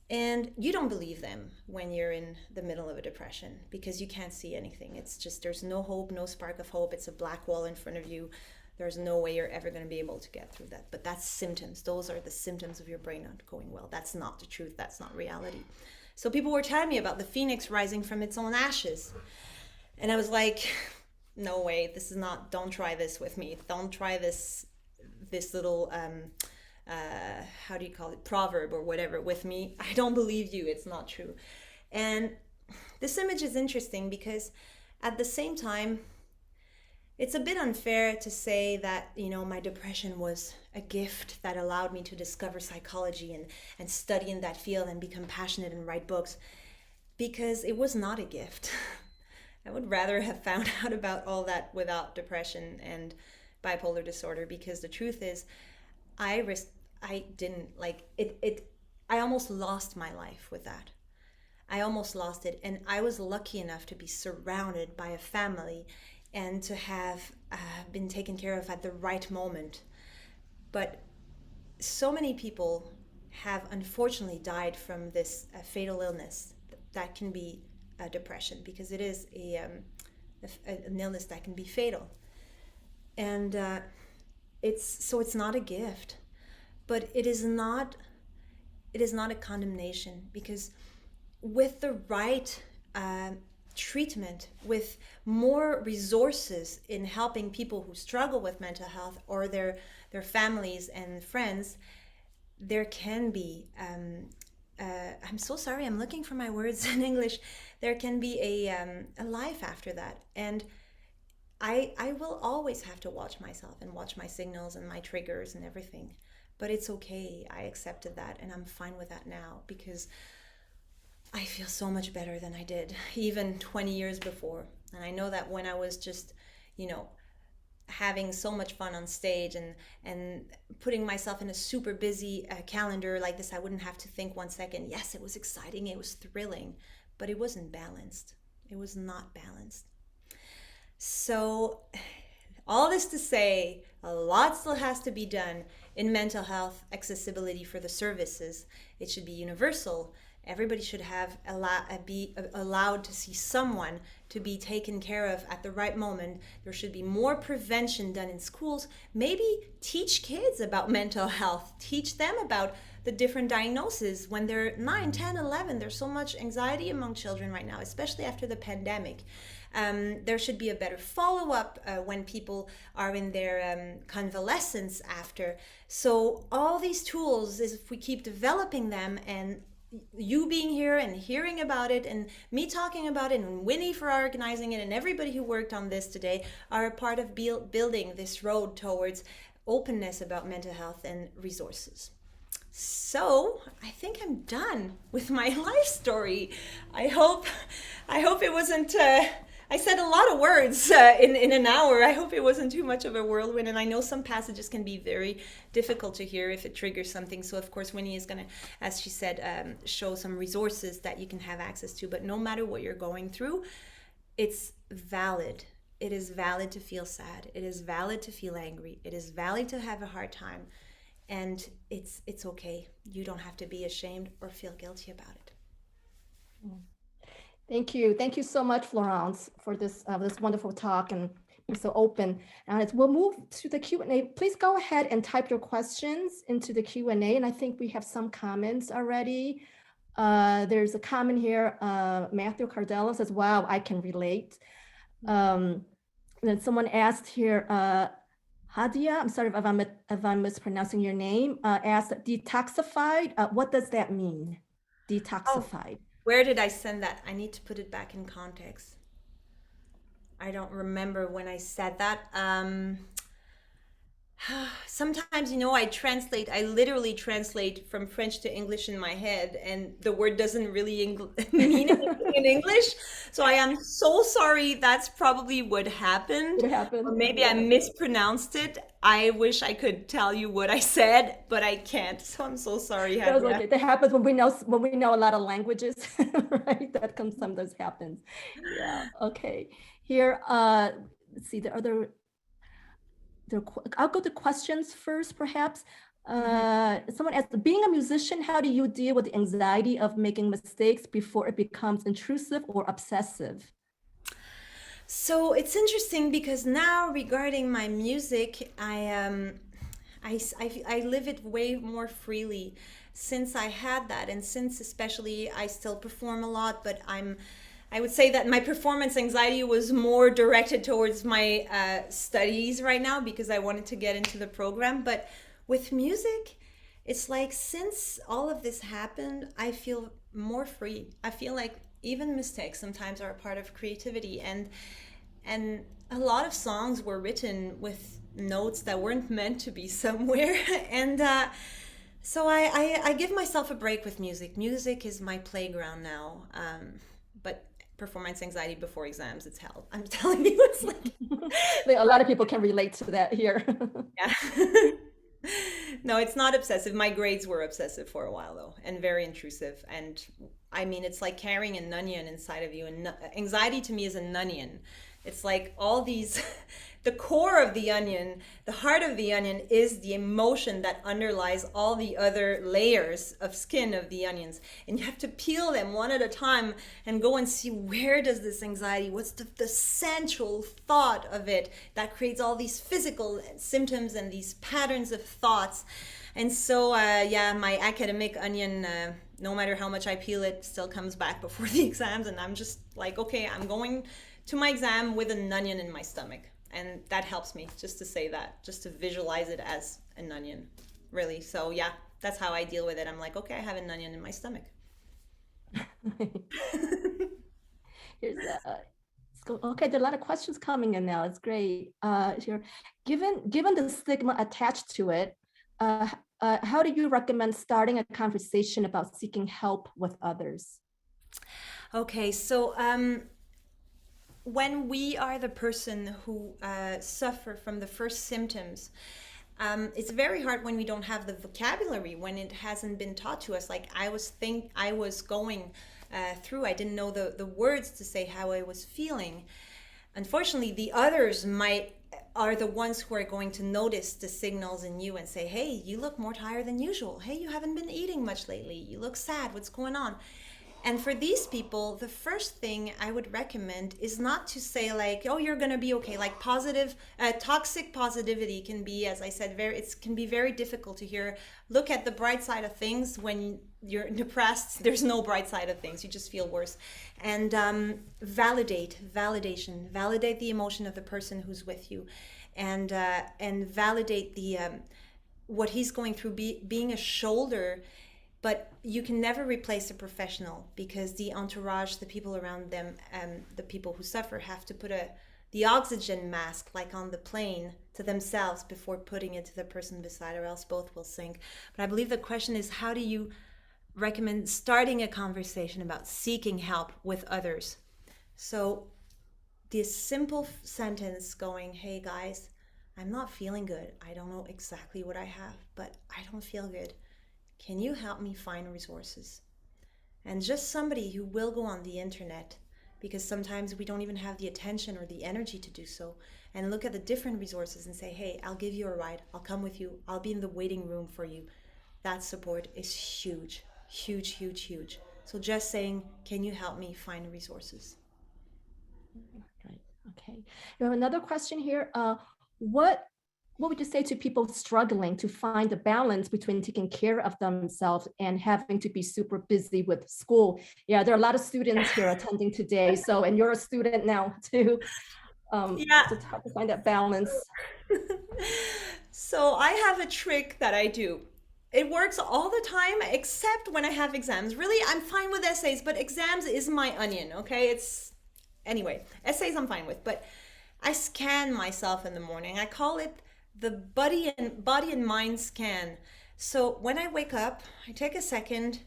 S3: And you don't believe them when you're in the middle of a depression because you can't see anything. It's just, there's no hope, no spark of hope. It's a black wall in front of you. There's no way you're ever going to be able to get through that. But that's symptoms. Those are the symptoms of your brain not going well. That's not the truth. That's not reality. So people were telling me about the phoenix rising from its own ashes. And I was like, no way, don't try this with me. Don't try this little, how do you call it, proverb or whatever with me. I don't believe you. It's not true. And this image is interesting because at the same time, it's a bit unfair to say that, my depression was a gift that allowed me to discover psychology and study in that field and become passionate and write books, because it was not a gift. I would rather have found out about all that without depression and bipolar disorder, because the truth is, I almost lost my life with that. I almost lost it. And I was lucky enough to be surrounded by a family and to have been taken care of at the right moment. But so many people have unfortunately died from this fatal illness that can be depression, because it is an illness that can be fatal. And it's not a gift, but it is not a condemnation, because with the right treatment, with more resources in helping people who struggle with mental health or their families and friends, there can be, I'm so sorry, I'm looking for my words in English. There can be a life after that. And I will always have to watch myself and watch my signals and my triggers and everything. But it's okay. I accepted that and I'm fine with that now because I feel so much better than I did even 20 years before. And I know that when I was just, you know, having so much fun on stage and putting myself in a super busy calendar like this, I wouldn't have to think 1 second. Yes, it was exciting, it was thrilling, but it wasn't balanced. It was not balanced. So all this to say, a lot still has to be done in mental health accessibility for the services. It should be universal. Everybody should be allowed to see someone to be taken care of at the right moment. There should be more prevention done in schools. Maybe teach kids about mental health. Teach them about the different diagnoses when they're 9, 10, 11. There's so much anxiety among children right now, especially after the pandemic. There should be a better follow-up when people are in their convalescence after. So all these tools, if we keep developing them, and you being here and hearing about it and me talking about it and Winnie for organizing it and everybody who worked on this today are a part of building this road towards openness about mental health and resources. So I think I'm done with my life story. I hope it wasn't I said a lot of words in an hour. I hope it wasn't too much of a whirlwind. And I know some passages can be very difficult to hear if it triggers something. So of course, Winnie is going to, as she said, show some resources that you can have access to. But no matter what you're going through, it's valid. It is valid to feel sad. It is valid to feel angry. It is valid to have a hard time. And it's okay. You don't have to be ashamed or feel guilty about it.
S1: Thank you. Thank you so much, Florence, for this wonderful talk and being so open. And we'll move to the Q&A. Please go ahead and type your questions into the Q&A. And I think we have some comments already. There's a comment here. Matthew Cardello says, wow, I can relate. And then someone asked here, Hadia, I'm sorry if I'm mispronouncing your name, asked detoxified. What does that mean? Detoxified.
S3: Oh. Where did I send that? I need to put it back in context. I don't remember when I said that. Sometimes, I literally translate from French to English in my head, and the word doesn't really mean anything in English. So I am so sorry. That's probably what happened. Or maybe I mispronounced it. I wish I could tell you what I said, but I can't. So I'm so sorry.
S1: Okay. That happens when we know a lot of languages, right? That sometimes happens. Yeah. Okay. Here, let's see the other. I'll go to questions first, perhaps. Someone asked, being a musician, how do you deal with the anxiety of making mistakes before it becomes intrusive or obsessive?
S3: So it's interesting because now regarding my music, I live it way more freely since I had that, and since especially I still perform a lot, but I would say that my performance anxiety was more directed towards my studies right now because I wanted to get into the program. But with music, it's like since all of this happened, I feel more free. I feel like even mistakes sometimes are a part of creativity, and a lot of songs were written with notes that weren't meant to be somewhere. And so I give myself a break with music. Music is my playground now. But performance anxiety before exams, it's hell. I'm telling you, it's like
S1: a lot of people can relate to that here.
S3: Yeah. No, it's not obsessive. My grades were obsessive for a while though, and very intrusive. And I mean, it's like carrying an onion inside of you, and anxiety to me is an onion. It's like all these, the core of the onion, the heart of the onion is the emotion that underlies all the other layers of skin of the onions. And you have to peel them one at a time and go and see, where does this anxiety, what's the central thought of it that creates all these physical symptoms and these patterns of thoughts. And so, yeah, my academic onion, no matter how much I peel it, still comes back before the exams. And I'm just like, okay, I'm going to my exam with an onion in my stomach. And that helps me just to say that, just to visualize it as an onion, really. So yeah, that's how I deal with it. I'm like, okay, I have an onion in my stomach.
S1: Here's okay, there are a lot of questions coming in now. It's great. Here, given the stigma attached to it, how do you recommend starting a conversation about seeking help with others?
S3: Okay, so when we are the person who suffer from the first symptoms, it's very hard when we don't have the vocabulary, when it hasn't been taught to us. Like I was going through, I didn't know the words to say how I was feeling. Unfortunately, the others are the ones who are going to notice the signals in you and say, hey, you look more tired than usual. Hey, you haven't been eating much lately. You look sad. What's going on? And for these people, the first thing I would recommend is not to say like, oh, you're going to be okay. Like toxic positivity can be, as I said, it can be very difficult to hear. Look at the bright side of things. When you're depressed, there's no bright side of things. You just feel worse. And validate the emotion of the person who's with you, and validate what he's going through, being a shoulder. But you can never replace a professional, because the entourage, the people around them, the people who suffer have to put the oxygen mask, like on the plane, to themselves before putting it to the person beside, or else both will sink. But I believe the question is, how do you recommend starting a conversation about seeking help with others? So this simple sentence going, hey guys, I'm not feeling good. I don't know exactly what I have, but I don't feel good. Can you help me find resources? And just somebody who will go on the internet, because sometimes we don't even have the attention or the energy to do so, and look at the different resources and say, hey, I'll give you a ride. I'll come with you. I'll be in the waiting room for you. That support is huge, huge, huge, huge. So just saying, can you help me find resources?
S1: Right. Okay. We have another question here. What would you say to people struggling to find a balance between taking care of themselves and having to be super busy with school? Yeah, there are a lot of students here attending today. So, and you're a student now too.
S3: Yeah.
S1: So it's hard to find that balance.
S3: So I have a trick that I do. It works all the time, except when I have exams. Really, I'm fine with essays, but exams is my onion, okay? Anyway, essays I'm fine with, but I scan myself in the morning. I call it the body and mind scan. So when I wake up, I take a second,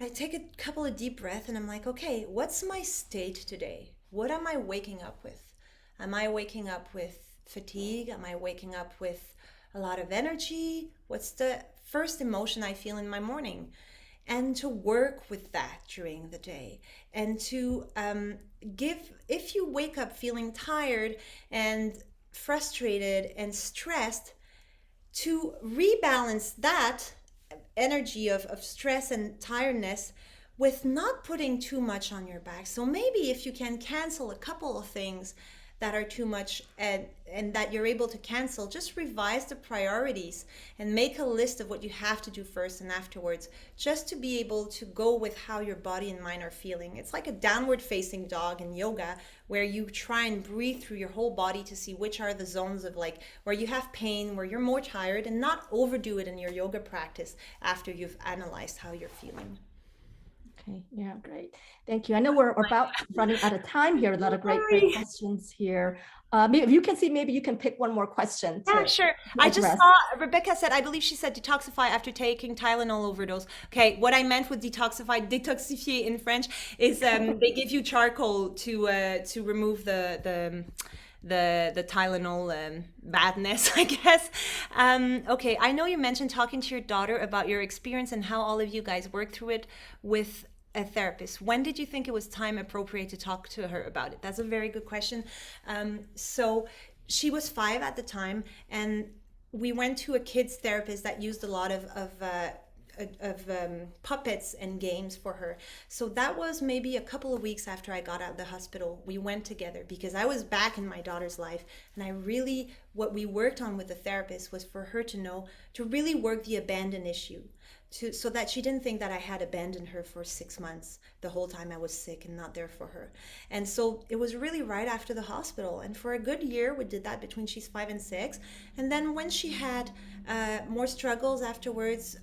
S3: I take a couple of deep breaths, and I'm like, okay, what's my state today? What am I waking up with? Am I waking up with fatigue? Am I waking up with a lot of energy? What's the first emotion I feel in my morning? And to work with that during the day, and to if you wake up feeling tired and frustrated and stressed, to rebalance that energy of stress and tiredness with not putting too much on your back. So maybe if you can cancel a couple of things that are too much, and that you're able to cancel, just revise the priorities and make a list of what you have to do first and afterwards, just to be able to go with how your body and mind are feeling. It's like a downward facing dog in yoga, where you try and breathe through your whole body to see which are the zones of like where you have pain, where you're more tired, and not overdo it in your yoga practice after you've analyzed how you're feeling.
S1: Okay, yeah, great. Thank you. I know we're about running out of time here. A lot of great questions here. Maybe if you can see, maybe you can pick one more question.
S3: Yeah, sure. I just saw Rebecca said, I believe she said detoxify after taking Tylenol overdose. Okay, what I meant with detoxifier in French is they give you charcoal to remove the Tylenol badness, I guess. Okay, I know you mentioned talking to your daughter about your experience and how all of you guys worked through it with a therapist. When did you think it was time appropriate to talk to her about it? That's a very good question. So she was 5 at the time, and we went to a kids therapist that used a lot of puppets and games for her. So that was maybe a couple of weeks after I got out of the hospital. We went together because I was back in my daughter's life, and what we worked on with the therapist was for her to know to really work the abandon issue. so that she didn't think that I had abandoned her for 6 months, the whole time I was sick and not there for her. And so it was really right after the hospital. And for a good year, we did that between she's 5 and 6. And then when she had more struggles afterwards,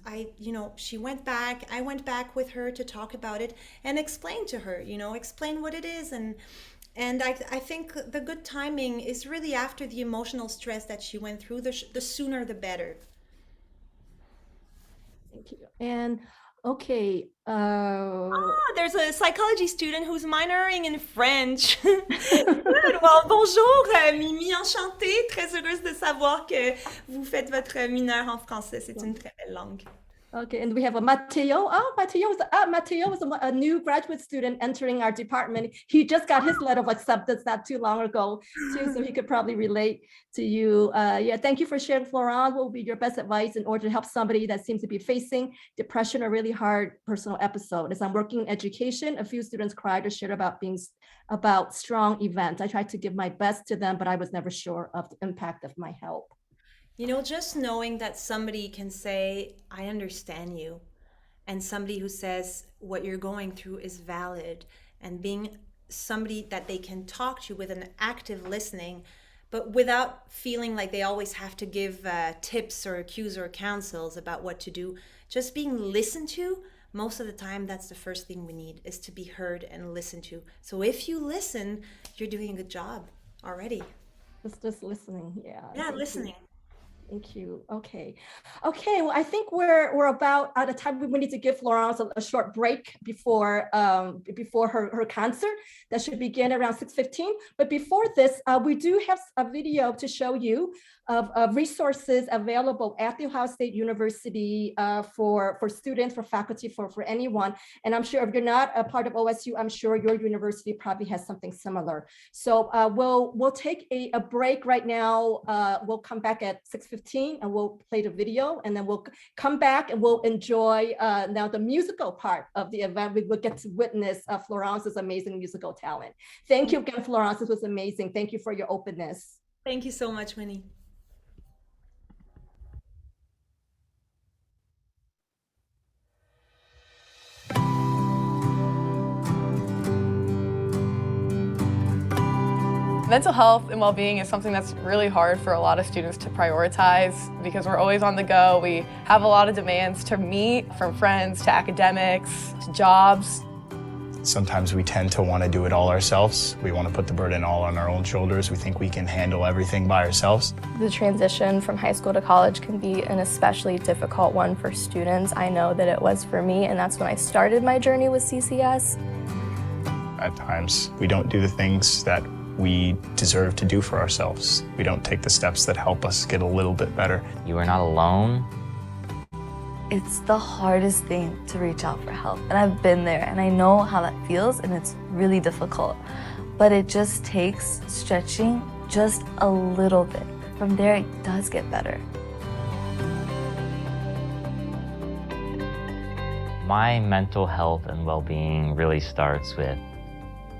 S3: she went back. I went back with her to talk about it and explain to her, explain what it is. And I think the good timing is really after the emotional stress that she went through, the sooner the better.
S1: Thank you. And okay.
S3: There's a psychology student who's minoring in French. Good. Well, bonjour, Mimi, enchantée. Très heureuse de savoir que vous faites votre mineur en français. C'est une très belle langue.
S1: Okay, and we have a Matteo. Oh, Matteo is a new graduate student entering our department. He just got his letter of acceptance not too long ago, too, so he could probably relate to you. Yeah, thank you for sharing, Florence. What would be your best advice in order to help somebody that seems to be facing depression or really hard personal episode? As I'm working in education, a few students cried or shared about strong events. I tried to give my best to them, but I was never sure of the impact of my help.
S3: Just knowing that somebody can say, I understand you, and somebody who says what you're going through is valid, and being somebody that they can talk to with an active listening, but without feeling like they always have to give tips or cues or counsels about what to do. Just being listened to, most of the time, that's the first thing we need, is to be heard and listened to. So if you listen, you're doing a good job already.
S1: Just listening, yeah.
S3: Yeah, listening.
S1: Thank you. Okay. Well, I think we're about out of time. We need to give Florence a short break before her concert that should begin around 6:15. But before this, we do have a video to show you of resources available at the Ohio State University for students, for faculty, for anyone. And I'm sure if you're not a part of OSU, I'm sure your university probably has something similar. So we'll take a break right now. We'll come back at 6:15 and we'll play the video, and then we'll come back and we'll enjoy now the musical part of the event. We will get to witness Florence's amazing musical talent. Thank you again, Florence. This was amazing. Thank you for your openness.
S3: Thank you so much, Winnie.
S4: Mental health and well-being is something that's really hard for a lot of students to prioritize because we're always on the go. We have a lot of demands to meet, from friends to academics to jobs.
S5: Sometimes we tend to want to do it all ourselves. We want to put the burden all on our own shoulders. We think we can handle everything by ourselves.
S6: The transition from high school to college can be an especially difficult one for students. I know that it was for me, and that's when I started my journey with CCS.
S5: At times, we don't do the things that we deserve to do for ourselves. We don't take the steps that help us get a little bit better.
S7: You are not alone.
S8: It's the hardest thing to reach out for help, and I've been there and I know how that feels, and it's really difficult. But it just takes stretching just a little bit. From there, it does get better.
S7: My mental health and well-being really starts with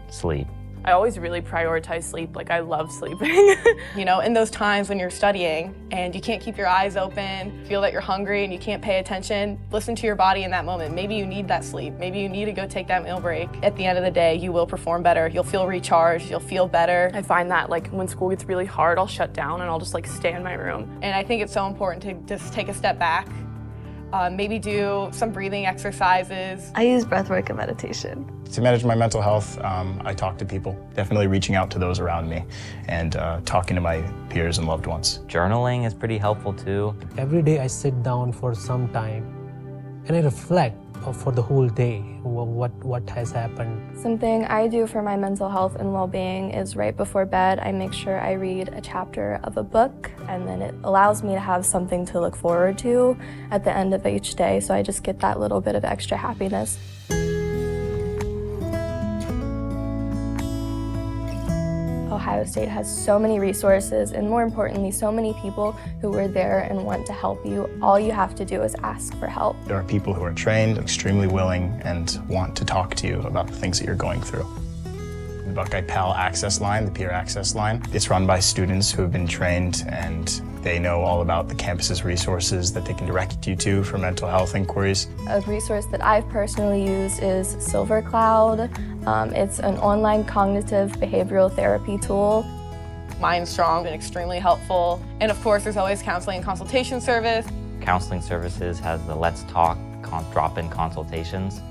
S7: sleep.
S4: I always really prioritize sleep. Like, I love sleeping. In those times when you're studying and you can't keep your eyes open, feel that you're hungry and you can't pay attention, listen to your body in that moment. Maybe you need that sleep. Maybe you need to go take that meal break. At the end of the day, you will perform better. You'll feel recharged. You'll feel better. I find that when school gets really hard, I'll shut down and I'll just stay in my room. And I think it's so important to just take a step back. Maybe do some breathing exercises.
S8: I use breathwork and meditation.
S5: To manage my mental health, I talk to people, definitely reaching out to those around me and talking to my peers and loved ones.
S7: Journaling is pretty helpful too.
S9: Every day I sit down for some time and I reflect for the whole day, what has happened.
S6: Something I do for my mental health and well-being is right before bed, I make sure I read a chapter of a book, and then it allows me to have something to look forward to at the end of each day, so I just get that little bit of extra happiness. Ohio State has so many resources, and more importantly, so many people who are there and want to help you. All you have to do is ask for help.
S5: There are people who are trained, extremely willing, and want to talk to you about the things that you're going through. Buckeye Pal Access Line, the peer access line. It's run by students who have been trained and they know all about the campus's resources that they can direct you to for mental health inquiries.
S6: A resource that I've personally used is Silver Cloud. It's an online cognitive behavioral therapy tool.
S4: Mind's Strong, been extremely helpful. And of course, there's always counseling and consultation service.
S7: Counseling services has the Let's Talk drop-in consultations.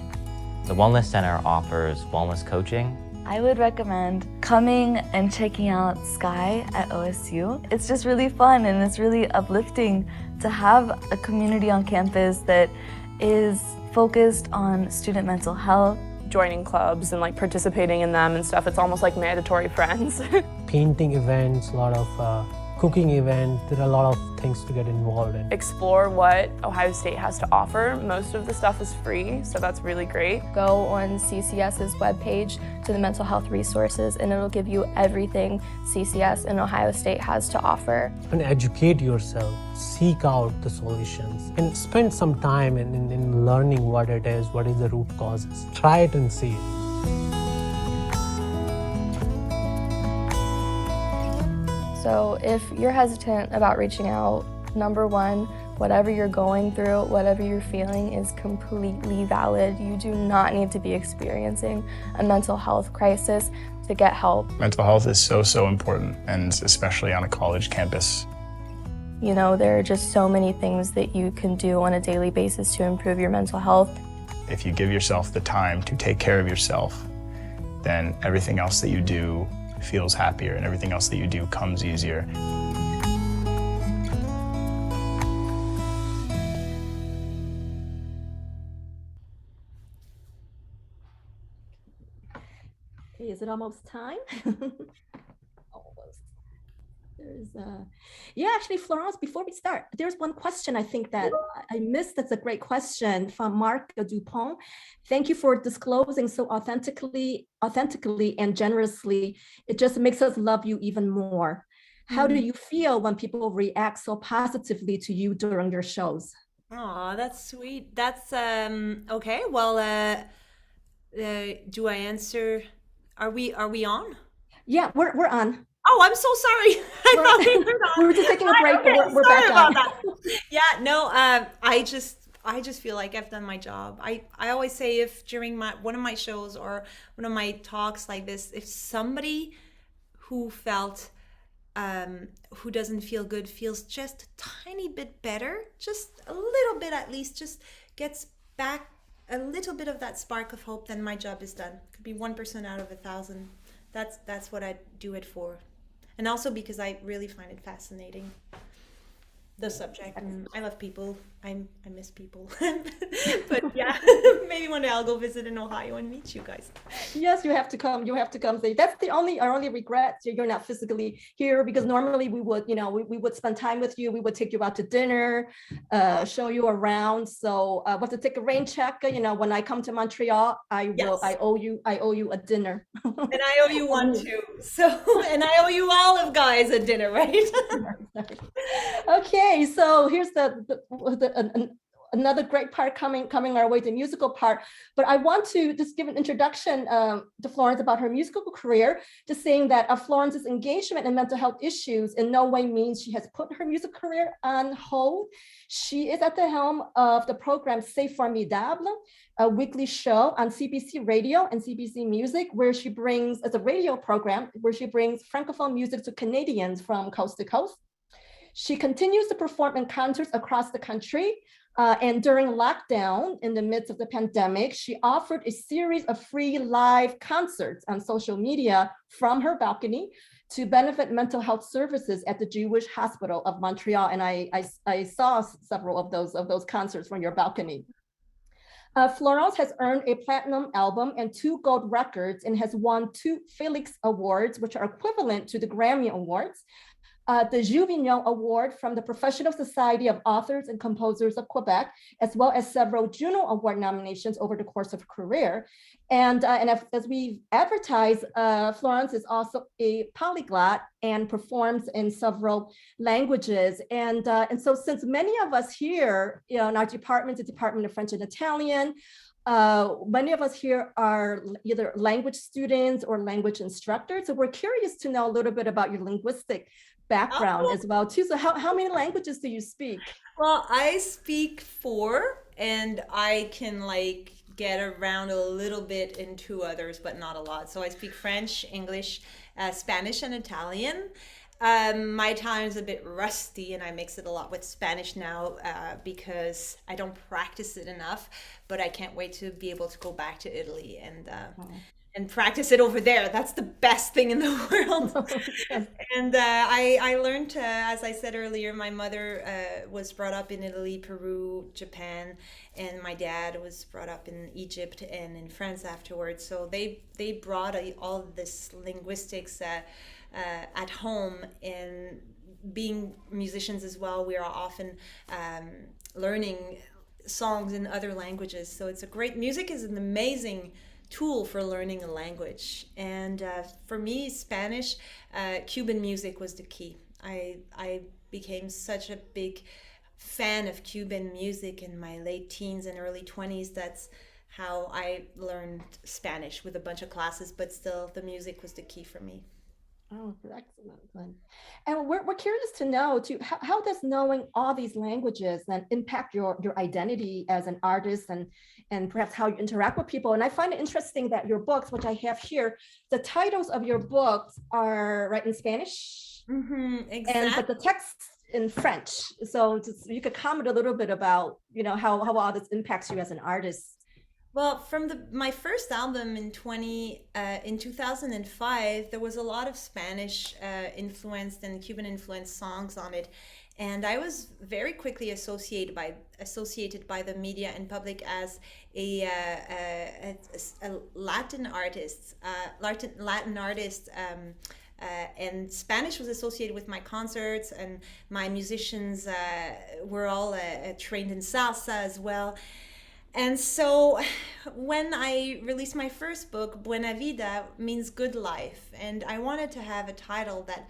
S7: The Wellness Center offers wellness coaching.
S8: I would recommend coming and checking out Sky at OSU. It's just really fun and it's really uplifting to have a community on campus that is focused on student mental health.
S4: Joining clubs and like participating in them and stuff, it's almost like mandatory friends.
S9: Painting events, a lot of cooking events. There are a lot of things to get involved in.
S4: Explore what Ohio State has to offer. Most of the stuff is free, so that's really great.
S6: Go on CCS's webpage to the mental health resources and it'll give you everything CCS and Ohio State has to offer.
S9: And educate yourself, seek out the solutions, and spend some time in learning what it is, what is the root causes. Try it and see it.
S6: So if you're hesitant about reaching out, number one, whatever you're going through, whatever you're feeling is completely valid. You do not need to be experiencing a mental health crisis to get help.
S5: Mental health is so important, and especially on a college campus.
S6: You know, there are just so many things that you can do on a daily basis to improve your mental health.
S5: If you give yourself the time to take care of yourself, then everything else that you do feels happier and everything else that you do comes easier.
S1: Okay, is it almost time? Almost. Yeah, actually, Florence, before we start, there's one question I think that I missed. That's a great question from Marc Dupont. Thank you for disclosing so authentically and generously. It just makes us love you even more. How do you feel when people react so positively to you during your shows?
S3: Oh, that's sweet. That's okay. Well, do I answer? Are we on?
S1: Yeah, we're on.
S3: Oh, I'm so sorry. I thought we were on.
S1: We were just taking a break,
S3: Okay,
S1: but we're
S3: sorry
S1: back
S3: about
S1: on.
S3: that. Yeah, no, I just feel like I've done my job. I always say if during one of my shows or one of my talks like this, if somebody who felt who doesn't feel good feels just a tiny bit better, just a little bit at least, just gets back a little bit of that spark of hope, then my job is done. Could be 1% out of 1,000. That's what I do it for. And also because I really find it fascinating, the subject. And I love people. I miss people. But yeah, maybe one day I'll go visit in Ohio and meet you guys.
S1: Yes, you have to come. You have to come. That's our only regret. You're not physically here, because normally we would, we would spend time with you. We would take you out to dinner, show you around. So we'll have to take a rain check. When I come to Montreal, I will. Yes. I owe you a dinner.
S3: And I owe you one too. So, and I owe you all of guys a dinner, right?
S1: Okay, so here's another great part coming our way, the musical part. But I want to just give an introduction to Florence about her musical career, just saying that Florence's engagement in mental health issues in no way means she has put her music career on hold. She is at the helm of the program C'est Formidable, a weekly show on CBC Radio and CBC Music, where she brings, as a radio program, where she brings Francophone music to Canadians from coast to coast. She continues to perform in concerts across the country. And during lockdown, in the midst of the pandemic, she offered a series of free live concerts on social media from her balcony to benefit mental health services at the Jewish Hospital of Montreal. And I saw several of those concerts from your balcony. Florence has earned a platinum album and 2 gold records and has won 2 Felix Awards, which are equivalent to the Grammy Awards. The Juvignon Award from the Professional Society of Authors and Composers of Quebec, as well as several Juno Award nominations over the course of her career. And as we advertise, Florence is also a polyglot and performs in several languages. And so since many of us here, in our department, the Department of French and Italian, Many of us here are either language students or language instructors. So we're curious to know a little bit about your linguistic background as well too. So how many languages do you speak?
S3: Well, I speak 4 and I can like get around a little bit in 2 others, but not a lot. So I speak French, English, Spanish, and Italian. My time is a bit rusty and I mix it a lot with Spanish now because I don't practice it enough, but I can't wait to be able to go back to Italy and practice it over there. That's the best thing in the world. And I learned, as I said earlier, my mother was brought up in Italy, Peru, Japan, and my dad was brought up in Egypt and in France afterwards. So they brought all of this linguistics at home, and being musicians as well, we are often learning songs in other languages. So it's a great, music is an amazing tool for learning a language. And for me, Spanish, Cuban music was the key. I became such a big fan of Cuban music in my late teens and early 20s. That's how I learned Spanish, with a bunch of classes, but still the music was the key for me.
S1: Oh, excellent. And we're curious to know too, how does knowing all these languages then impact your identity as an artist and perhaps how you interact with people? And I find it interesting that your books, which I have here, the titles of your books are right in Spanish,
S3: Exactly.
S1: but the text in French. So you could comment a little bit about, how all this impacts you as an artist.
S3: Well, from my first album in 2005, there was a lot of Spanish influenced and Cuban influenced songs on it, and I was very quickly associated by the media and public as a Latin artist. And Spanish was associated with my concerts, and my musicians were all trained in salsa as well. And so when I released my first book, Buena Vida means good life. And I wanted to have a title that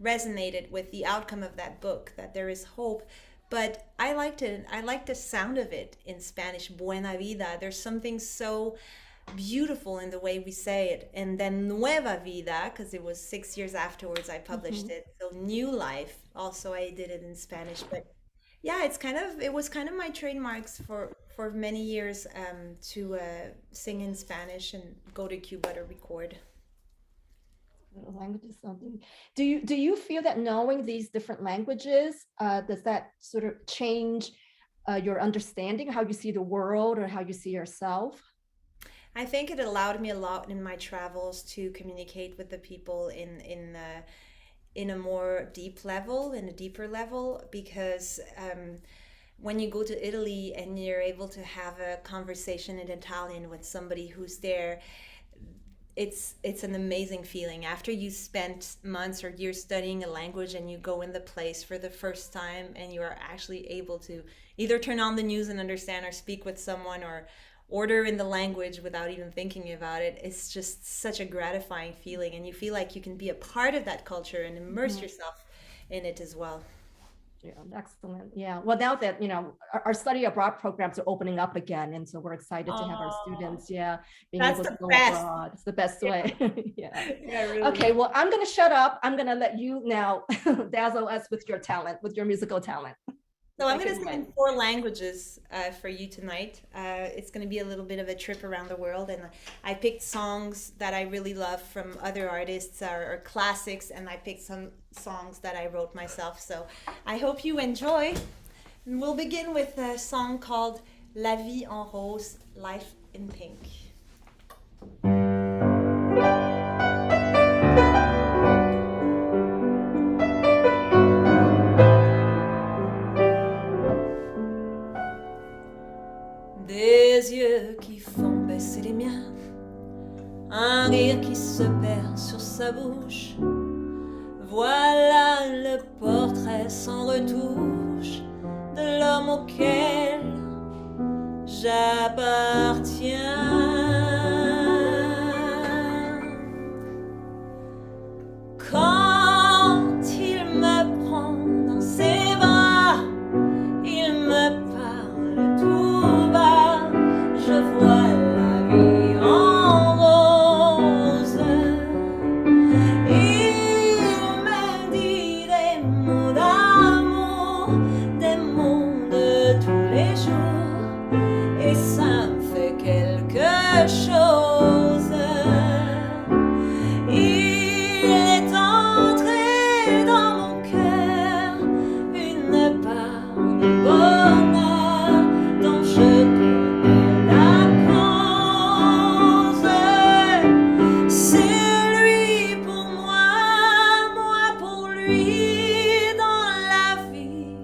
S3: resonated with the outcome of that book, that there is hope. But I liked it. I liked the sound of it in Spanish, Buena Vida. There's something so beautiful in the way we say it. And then Nueva Vida, because it was 6 years afterwards I published it. So New Life, also I did it in Spanish. But yeah, it was kind of my trademarks for many years to sing in Spanish and go to Cuba to record.
S1: Language is something. Do you feel that knowing these different languages, does that sort of change your understanding, how you see the world or how you see yourself?
S3: I think it allowed me a lot in my travels to communicate with the people in a more deeper level, because when you go to Italy and you're able to have a conversation in Italian with somebody who's there, it's an amazing feeling. After you spent months or years studying a language and you go in the place for the first time and you are actually able to either turn on the news and understand, or speak with someone, or order in the language without even thinking about it, it's just such a gratifying feeling, and you feel like you can be a part of that culture and immerse yourself in it as well.
S1: Yeah, excellent. Yeah. Well, now that, our study abroad programs are opening up again, and so we're excited to have our students, being able to go abroad. It's the best way.
S3: Really.
S1: Okay, well, I'm going to shut up. I'm going to let you now dazzle us with your talent, with your musical talent.
S3: So I'm going to sing in 4 languages for you tonight. It's going to be a little bit of a trip around the world, and I picked songs that I really love from other artists or classics, and I picked some songs that I wrote myself. So I hope you enjoy. And we'll begin with a song called La vie en rose, life in pink. Des yeux qui font baisser les miens, un rire qui se perd sur sa bouche. Voilà le portrait sans retouche de l'homme auquel j'appartiens. Quand il me prend dans ses bras, il me parle tout bas. Je vois vie en rose. Il me dit des mots d'amour, des mots de tous les jours, et ça me fait quelque chose. Il est entré dans mon cœur une part de bonheur dont je connais la cause. C'est lui pour moi, moi pour lui dans la vie.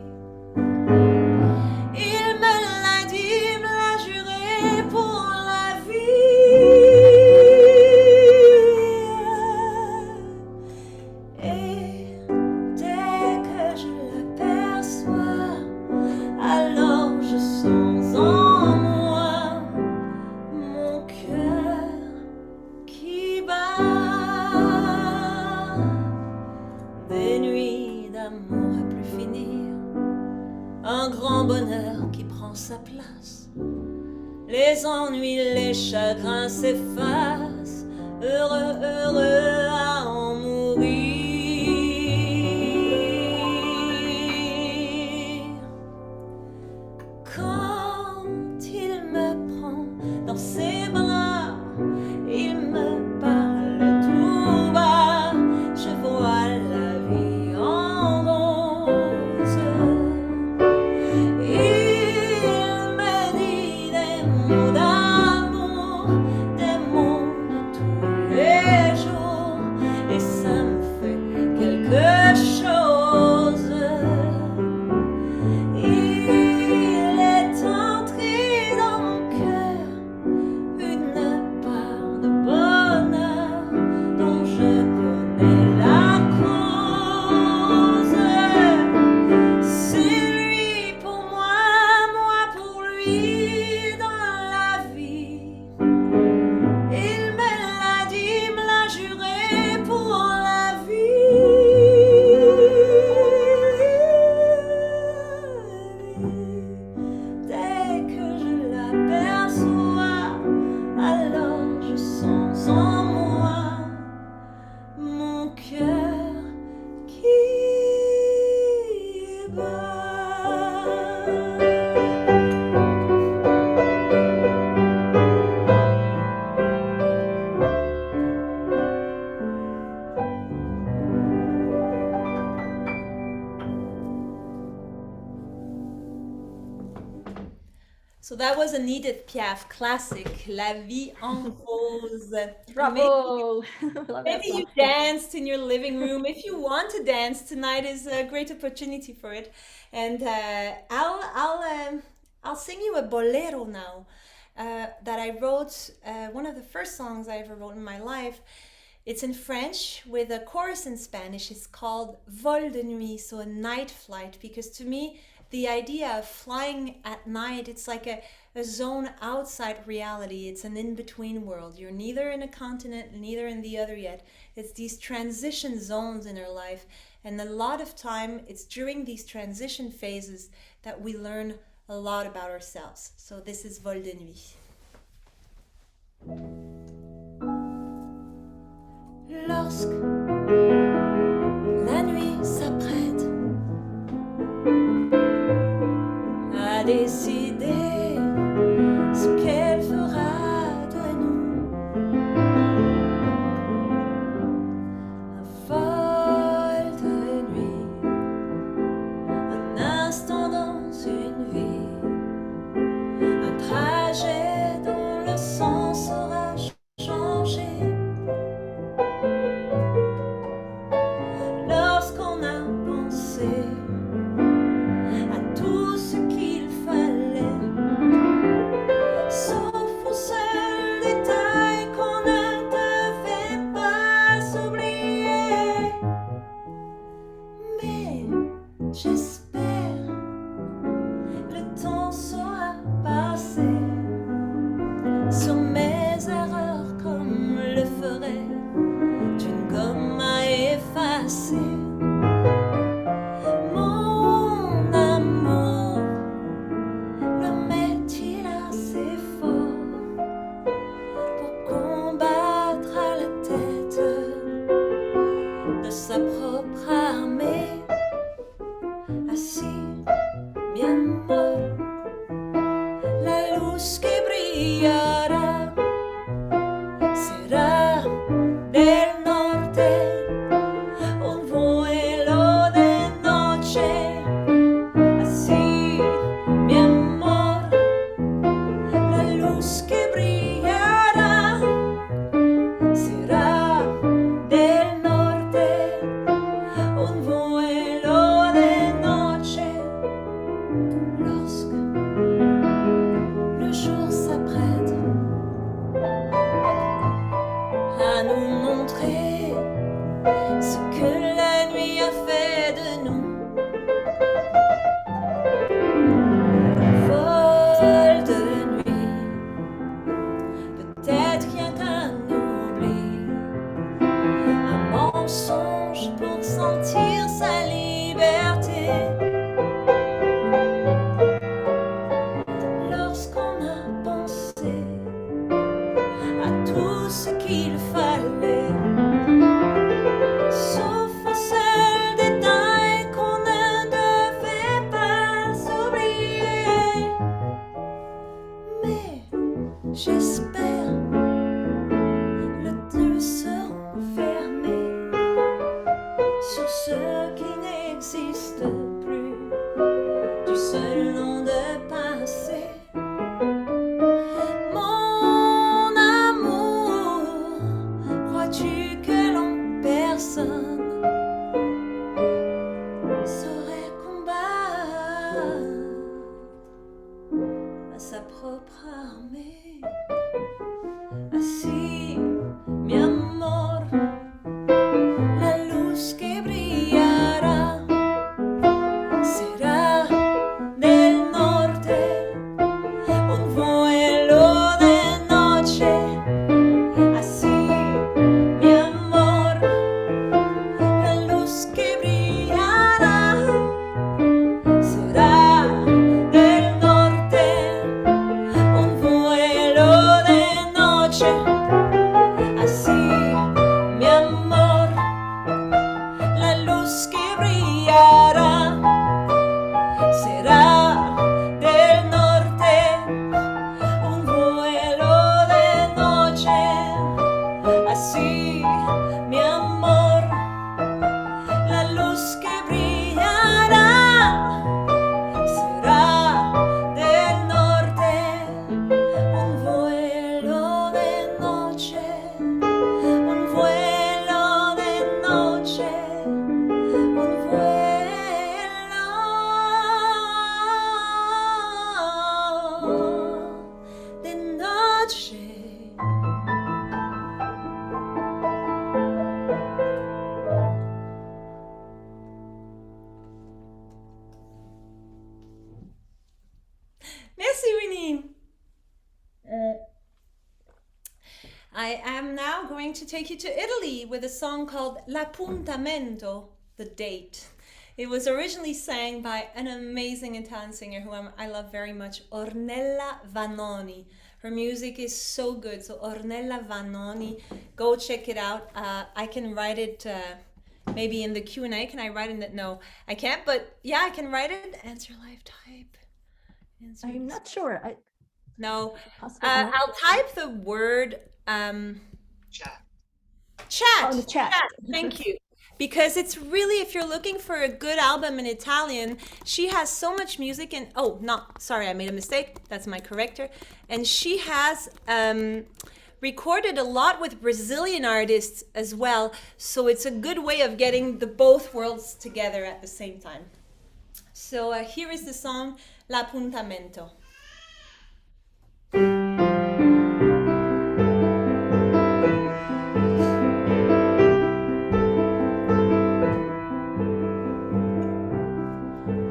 S3: Il me l'a dit, me l'a juré pour la vie. Et dès que je l'aperçois, alors je sens en moi mon cœur qui bat. Des nuits d'amour à plus finir, un grand bonheur qui prend sa place. Les ennuis, les chagrins s'effacent, heureux, heureux à en mourir. Quand il me prend dans ses bras, il me parle tout bas, je vois la vie en rose. Il me dit des mots d'amour, des mots de tous les jours, et ça me fait quelque chose. Il est entré dans mon cœur une part de bonheur dont je connais la cause. C'est lui pour moi, moi pour lui dans la vie. Il me l'a dit, me l'a juré pour la vie. Dès que je l'aperçois, alors je sens en moi mon cœur qui bat. So that was an Edith Piaf classic, La Vie en Rose.
S1: Bravo! Love that
S3: Maybe you
S1: song.
S3: danced in your living room. If you want to dance, tonight is a great opportunity for it. And I'll sing you a bolero now that I wrote. One of the first songs I ever wrote in my life. It's in French with a chorus in Spanish. It's called Vol de nuit, so a night flight. Because to me, the idea of flying at night, it's like a zone outside reality. It's an in-between world. You're neither in a continent, neither in the other yet. It's these transition zones in our life. And a lot of time, it's during these transition phases that we learn a lot about ourselves. So this is Vol de nuit. Lorsque la nuit s'apprête à décider ce qu'elle fera de nous, un vol de nuit, un instant dans une vie, un trajet dont le sens sera changé. à nous montrer ce que la nuit a fait de nous. Vol de nuit, peut-être rien qu'un oubli, un mensonge pour sentir sa liberté. Lorsqu'on a pensé à tout ce qu'il fallait, sauf un seul détail qu'on ne devait pas oublier. Mais j'espère les deux seront fermés sur ce qui n'existe plus, du seul nom de passé. Mon amour, crois-tu que personne saurait combattre à sa propre armée? Así, mi amor, la luz que brillará será del norte, un vuelo de noche. Así, mi amor, la luz que brillará será del norte, un vuelo de noche. Así, mi amor, la luz que brillará será del norte, un vuelo de noche. Así, mi amor, la luz que brillará será del norte, un vuelo de noche, un vuelo de noche, un vuelo de noche. Merci, Winnie. I am now going to take you to Italy with a song called L'appuntamento, the date. It was originally sang by an amazing Italian singer who I love very much, Ornella Vanoni. Her music is so good, so Ornella Vanoni, go check it out. I can write it maybe in the Q&A. Can I write in that? No, I can't, but yeah, I can write it. Answer live type. Answer
S1: I'm not sure.
S3: No,
S1: Possibly not.
S3: I'll type the word chat.
S1: Oh, in the chat.
S3: Thank you. Because it's really, if you're looking for a good album in Italian, she has so much music and, oh, no, sorry, I made a mistake. That's my corrector. And she has recorded a lot with Brazilian artists as well. So it's a good way of getting the both worlds together at the same time. So here is the song, L'appuntamento.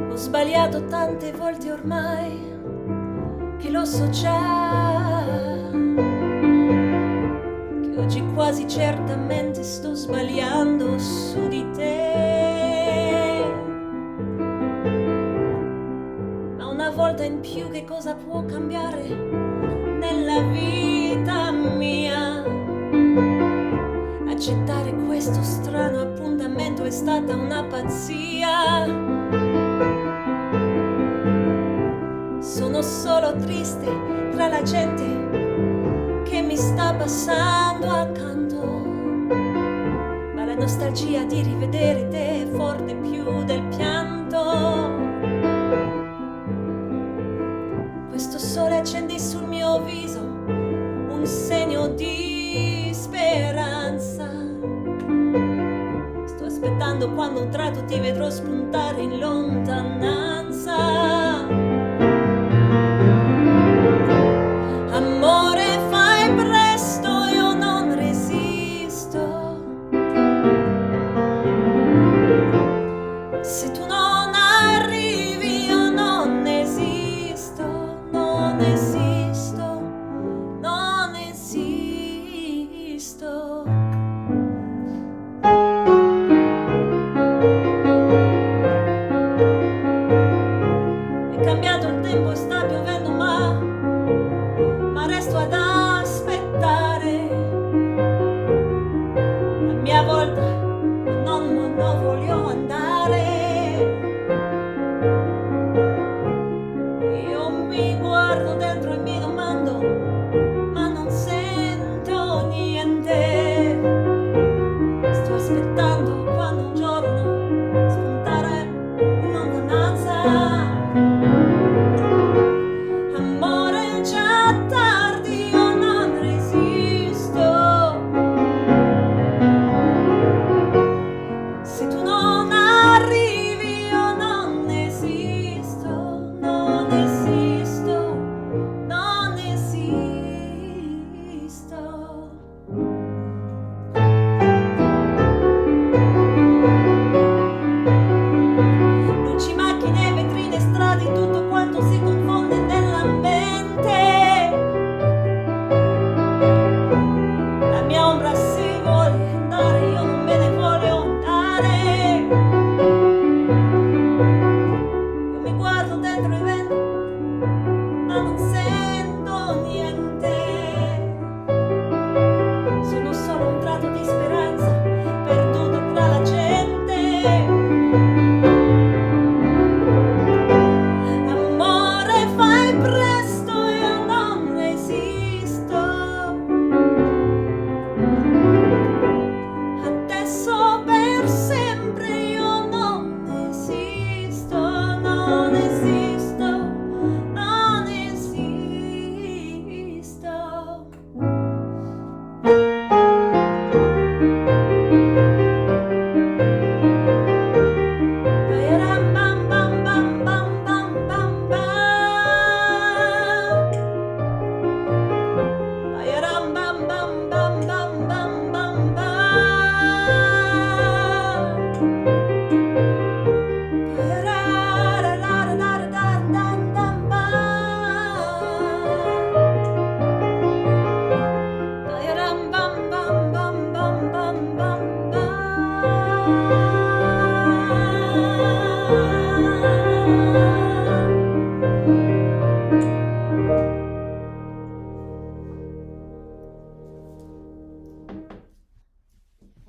S3: Ho sbagliato tante volte ormai, che lo so già, che oggi quasi certamente sto sbagliando su di te. Ma una volta in più che cosa può cambiare nella vita mia? Accettare questo strano appuntamento è stata una pazzia. Sono solo triste tra la gente che mi sta passando accanto, ma la nostalgia di rivedere te è forte più del pianto. Questo sole accende sul mio viso un segno di speranza. Sto aspettando quando un tratto ti vedrò spuntare in lontananza. Amore, fai presto, io non resisto.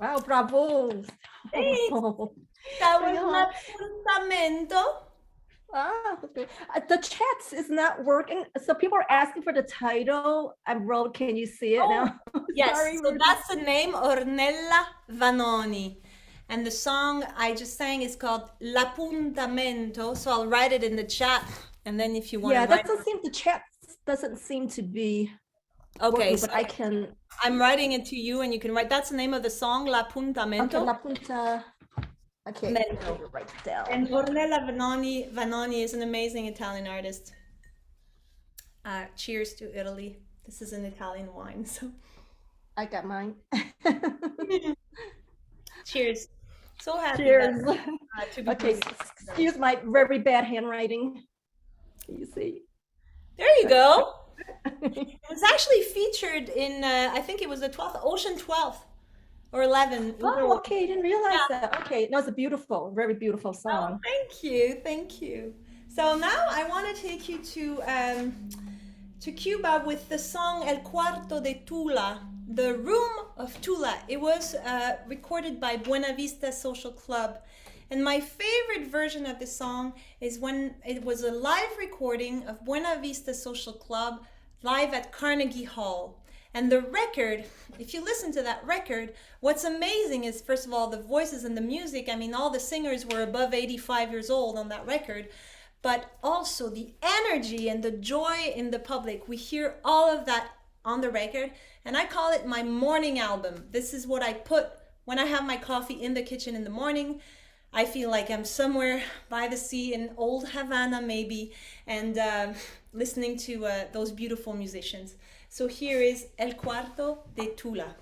S1: Wow, bravo.
S3: Thanks.
S1: Oh.
S3: That was
S1: Yeah.
S3: l'appuntamento.
S1: Ah, okay. The chat is not working. So people are asking for the title. I wrote, can you see it now?
S3: Yes,
S1: Sorry,
S3: so that's the name, Ornella Vanoni. And the song I just sang is called L'appuntamento. So I'll write it in the chat. And then if you want
S1: yeah,
S3: to write,
S1: the chat doesn't seem to be
S3: okay,
S1: working,
S3: so
S1: but I can.
S3: I'm writing it to you and you can write, that's the name of the song, L'appuntamento.
S1: Okay, La Punta. Okay,
S3: Mento.
S1: write it down.
S3: And Ornella Vanoni is an amazing Italian artist. Cheers to Italy. This is an Italian wine, so.
S1: I got mine.
S3: Cheers. So happy.
S1: Cheers.
S3: To be
S1: Okay, excuse my very bad handwriting. You see.
S3: There you go. It was actually featured in, I think it was the 12th, Ocean 12th or 11.
S1: Oh, okay, I didn't realize that. Okay, no, it's a beautiful, very beautiful song.
S3: Oh, thank you, thank you. So now I want to take you to Cuba with the song El Cuarto de Tula, the Room of Tula. It was recorded by Buena Vista Social Club. And my favorite version of the song is when it was a live recording of Buena Vista Social Club live at Carnegie Hall. And the record, if you listen to that record, what's amazing is, first of all, the voices and the music. I mean, all the singers were above 85 years old on that record, but also the energy and the joy in the public. We hear all of that on the record, and I call it my morning album. This is what I put when I have my coffee in the kitchen in the morning. I feel like I'm somewhere by the sea in old Havana maybe, and listening to those beautiful musicians. So here is El Cuarto de Tula.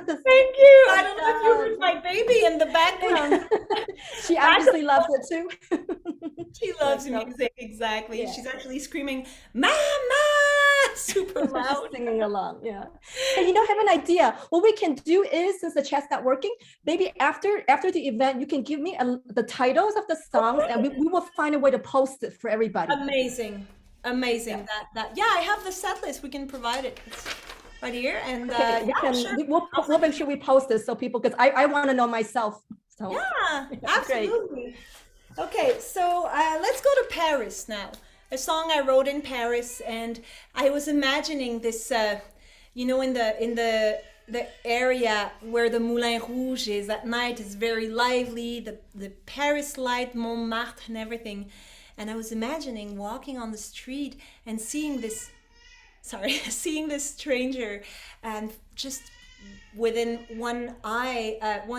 S3: Thank you. I don't know if you heard my baby in the background.
S1: She obviously loves it too.
S3: She loves
S1: So,
S3: music, exactly.
S1: yeah.
S3: She's actually screaming, Mama! Super loud.
S1: Singing along, yeah. Hey, I have an idea. What we can do is, since the chat's not working, maybe after the event, you can give me the titles of the songs, and we will find a way to post it for everybody.
S3: Amazing. Amazing. Yeah, I have the set list. We can provide it. It's right here. And
S1: Okay,
S3: sure.
S1: we'll make sure we post this so people, because I want to know myself. So
S3: Yeah,
S1: great.
S3: absolutely. Okay, so let's go to Paris now. A song I wrote in Paris, and I was imagining this, in the area where the Moulin Rouge is at night is very lively, the Paris light, Montmartre and everything. And I was imagining walking on the street and seeing this stranger, and just within one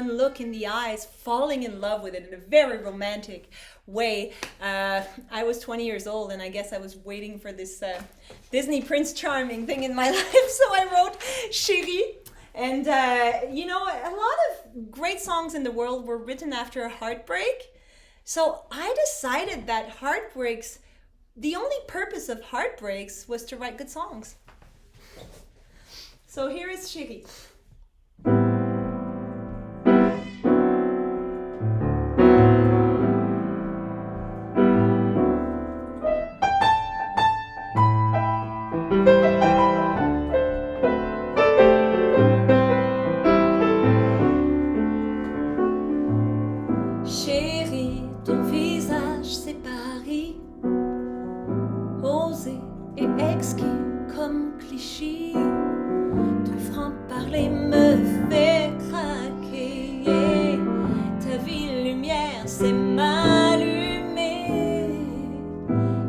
S3: look in the eyes, falling in love with it in a very romantic way. I was 20 years old, and I guess I was waiting for this Disney Prince Charming thing in my life, so I wrote Chérie. And a lot of great songs in the world were written after a heartbreak. So I decided that the only purpose of heartbreaks was to write good songs. So here is Chérie. Chérie, ton visage c'est Paris, osé et exquis comme Clichy. Ton franc-parler me fait craquer. Ta ville lumière c'est m'allumer.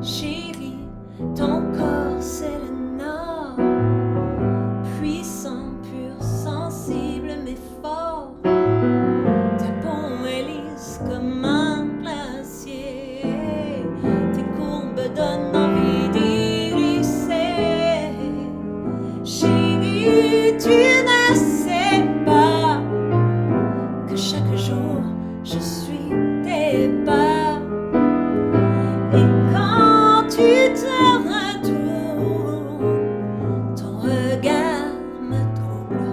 S3: Chérie, ton corps c'est le nord, puissant, pur, sensible mais fort. Ta peau est lisse comme un glacier. Tes courbes donnent envie d'y glisser. Chérie, tu ne sais pas que chaque jour je suis tes pas. Et quand tu te retournes, ton regard me trouble.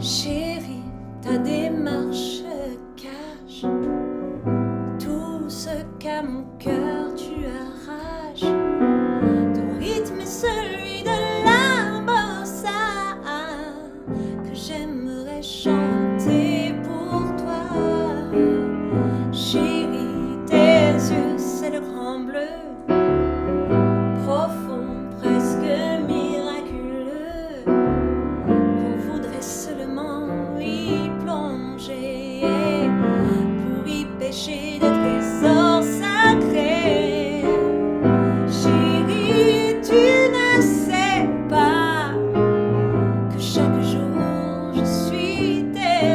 S3: Chérie, ta démarche cache tout ce qu'à mon cœur tu arraches. Ton rythme est celui de la bossa que j'aimerais chanter pour toi. Chérie, tes yeux c'est le grand bleu, profond, presque miraculeux, qu'on voudrait seulement y plonger pour y pêcher des trésors sacrés. Chérie, tu ne sais pas que chaque jour je suis tes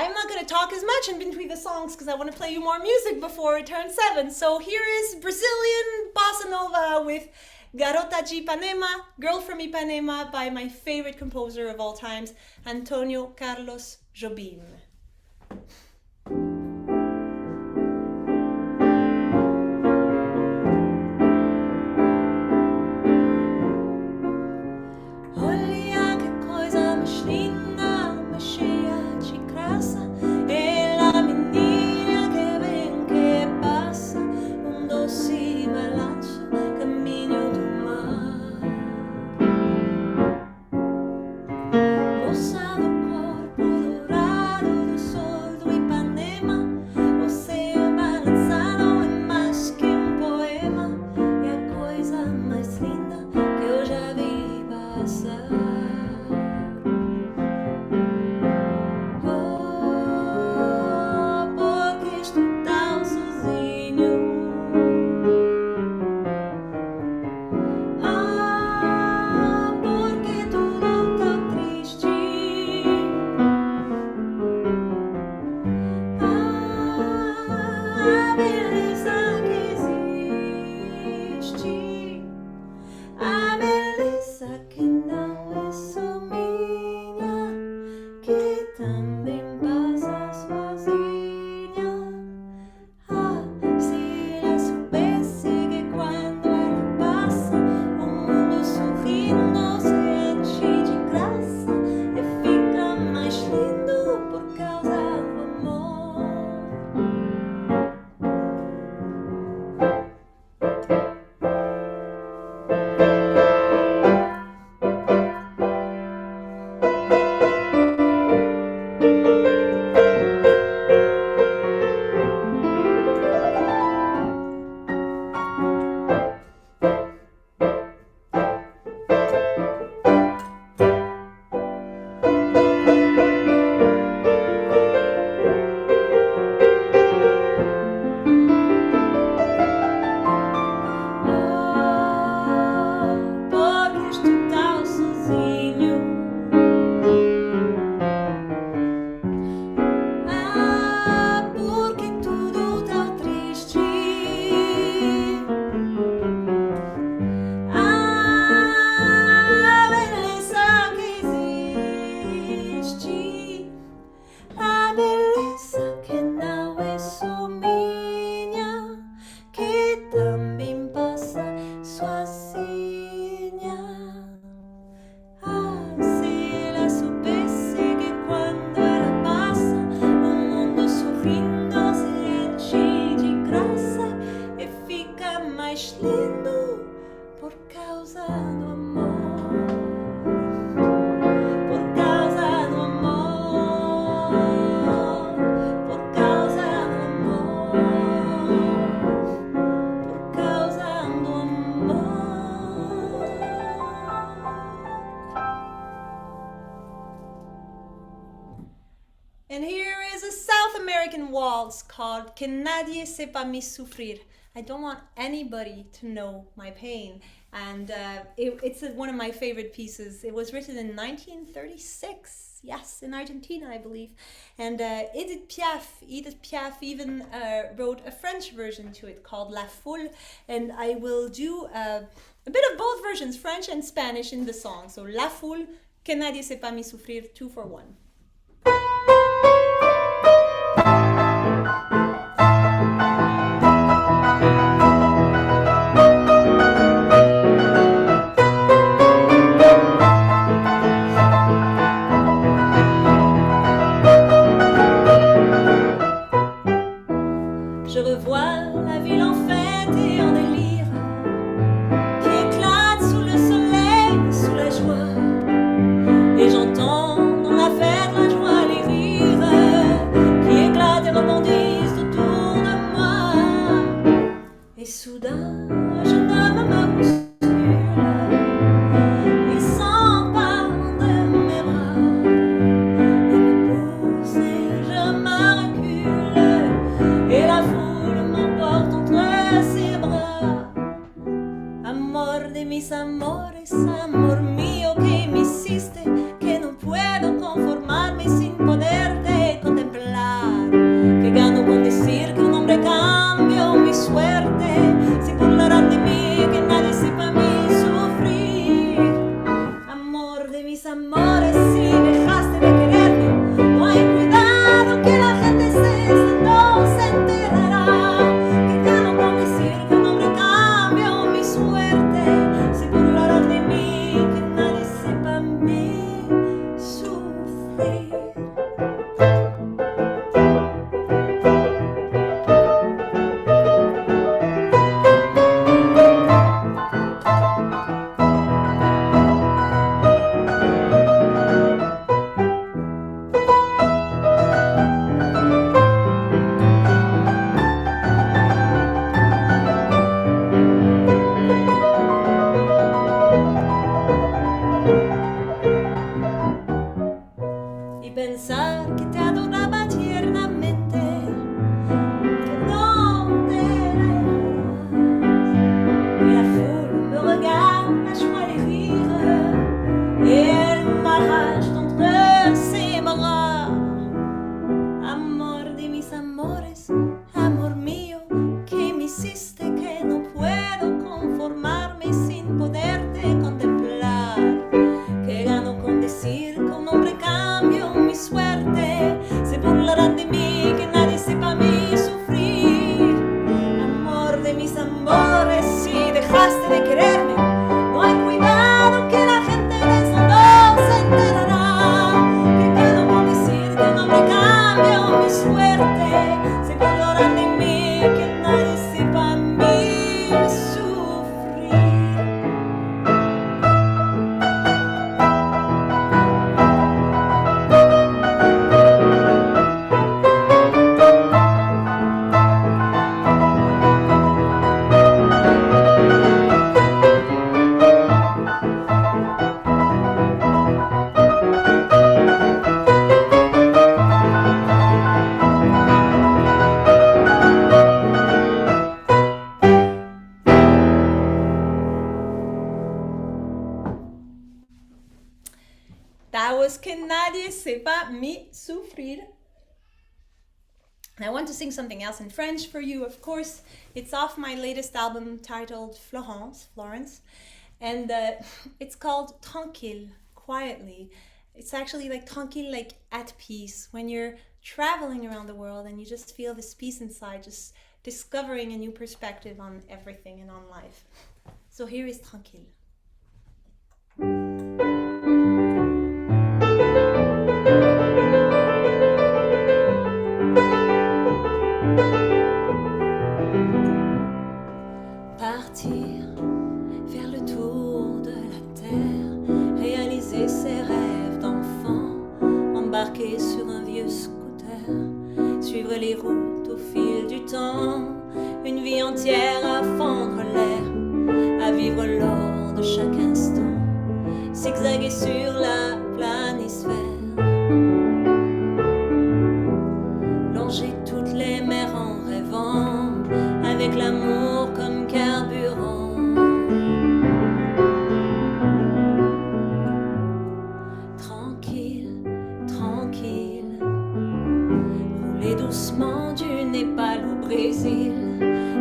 S3: I'm not going to talk as much in between the songs because I want to play you more music before it turns 7. So here is Brazilian Bossa Nova with Garota de Ipanema, Girl from Ipanema, by my favorite composer of all times, Antonio Carlos Jobim.
S10: Olha que coisa mais linda, mais cheia de graça. Ela menina que vem, que passa, doce balanço, caminho do mar. Moça do corpo dourado do sol do Ipanema, você balançado é mais que poema. É a coisa mais linda que eu já vi passar. Porque estou tão sozinho. Porque tudo tão triste. A beleza que existe. A beleza que não é só minha, que também passa sozinha. Se ela soubesse que quando ela passa, o mundo sorrindo se enche de graça e fica mais lindo por causa do amor. Porque estou tão sozinho. Porque tudo tão triste. A beleza que existe. A beleza que não é só minha, que também passa sozinha. Se ela soubesse que quando ela passa, o mundo sorrindo se enche de graça e fica mais lindo por causa do amor. Por causa do amor. Por causa do amor. Por causa do amor.
S3: And here is a South American waltz called Que Nadie Sepa Mi Sufrir. I don't want anybody to know my pain. And it's one of my favorite pieces. It was written in 1936, yes, in Argentina, I believe. And Edith Piaf even wrote a French version to it called La Foule. And I will do a bit of both versions, French and Spanish, in the song. So La Foule, Que Nadie Sepa Mi Sufrir, 2 for 1.
S10: Je revois la ville en fête et en délire, qui éclate sous le soleil, sous la joie. Et j'entends dans la fête la joie, les rires.
S3: c'est pas mi souffrir. And I want to sing something else in French for you, of course. It's off my latest album titled Florence. And it's called Tranquille, quietly. It's actually like tranquille, like at peace. When you're traveling around the world and you just feel this peace inside, just discovering a new perspective on everything and on life. So here is Tranquille.
S10: Partir, faire le tour de la terre, réaliser ses rêves d'enfant, embarquer sur un vieux scooter, suivre les routes au fil du temps, une vie entière à fendre l'air, à vivre l'or de chaque instant, zigzaguer sur la planisphère, longer toutes les mers en rêvant, avec l'amour comme carburant. Tranquille, tranquille, rouler doucement du Népal au Brésil,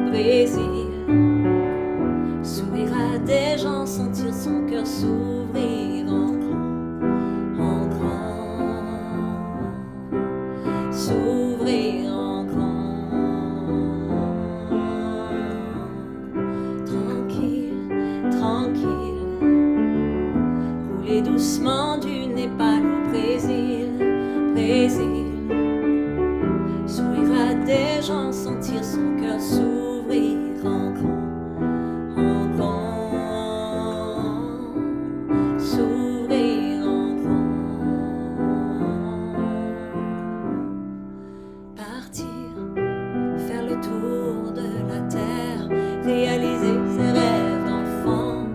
S10: Brésil. Sourire à des gens, sentir son cœur s'ouvrir en grand, s'ouvrir en grand. Tranquille, rouler doucement du Népal au Brésil, Brésil. Sourire à des gens, sentir son cœur s'ouvrir en grand, s'ouvrir en grand. Partir, faire le tour de la terre, réaliser ses rêves d'enfant,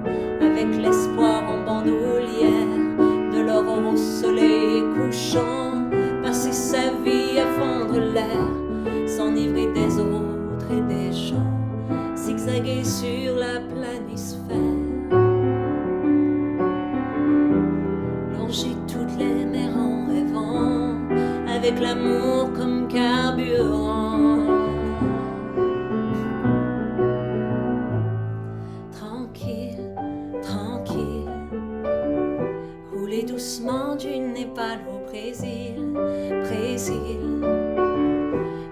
S10: avec l'espoir en bandoulière, de l'aurore au soleil couchant, passer sa vie à fendre l'air, s'enivrer des autres et des gens, zigzaguer sur la planisphère, longer toutes les mers en rêvant, avec l'amour comme carburant. Tranquille, tranquille, rouler doucement du Népal au Brésil, Brésil.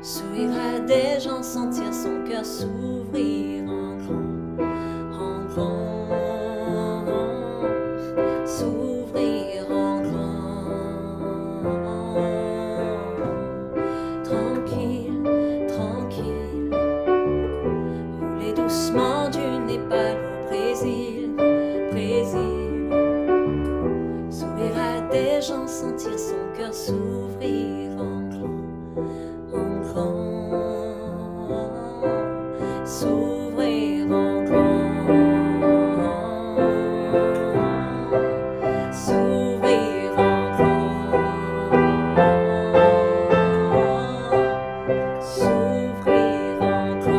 S10: Sourire à des gens, sentir son cœur s'ouvrir en grand, s'ouvrir en grand. Tranquille, tranquille, rouler doucement du Népal au Brésil, Brésil. Sourire à des gens, sentir son cœur s'ouvrir en grand, s'ouvrir en grand, s'ouvrir en grand, s'ouvrir en grand.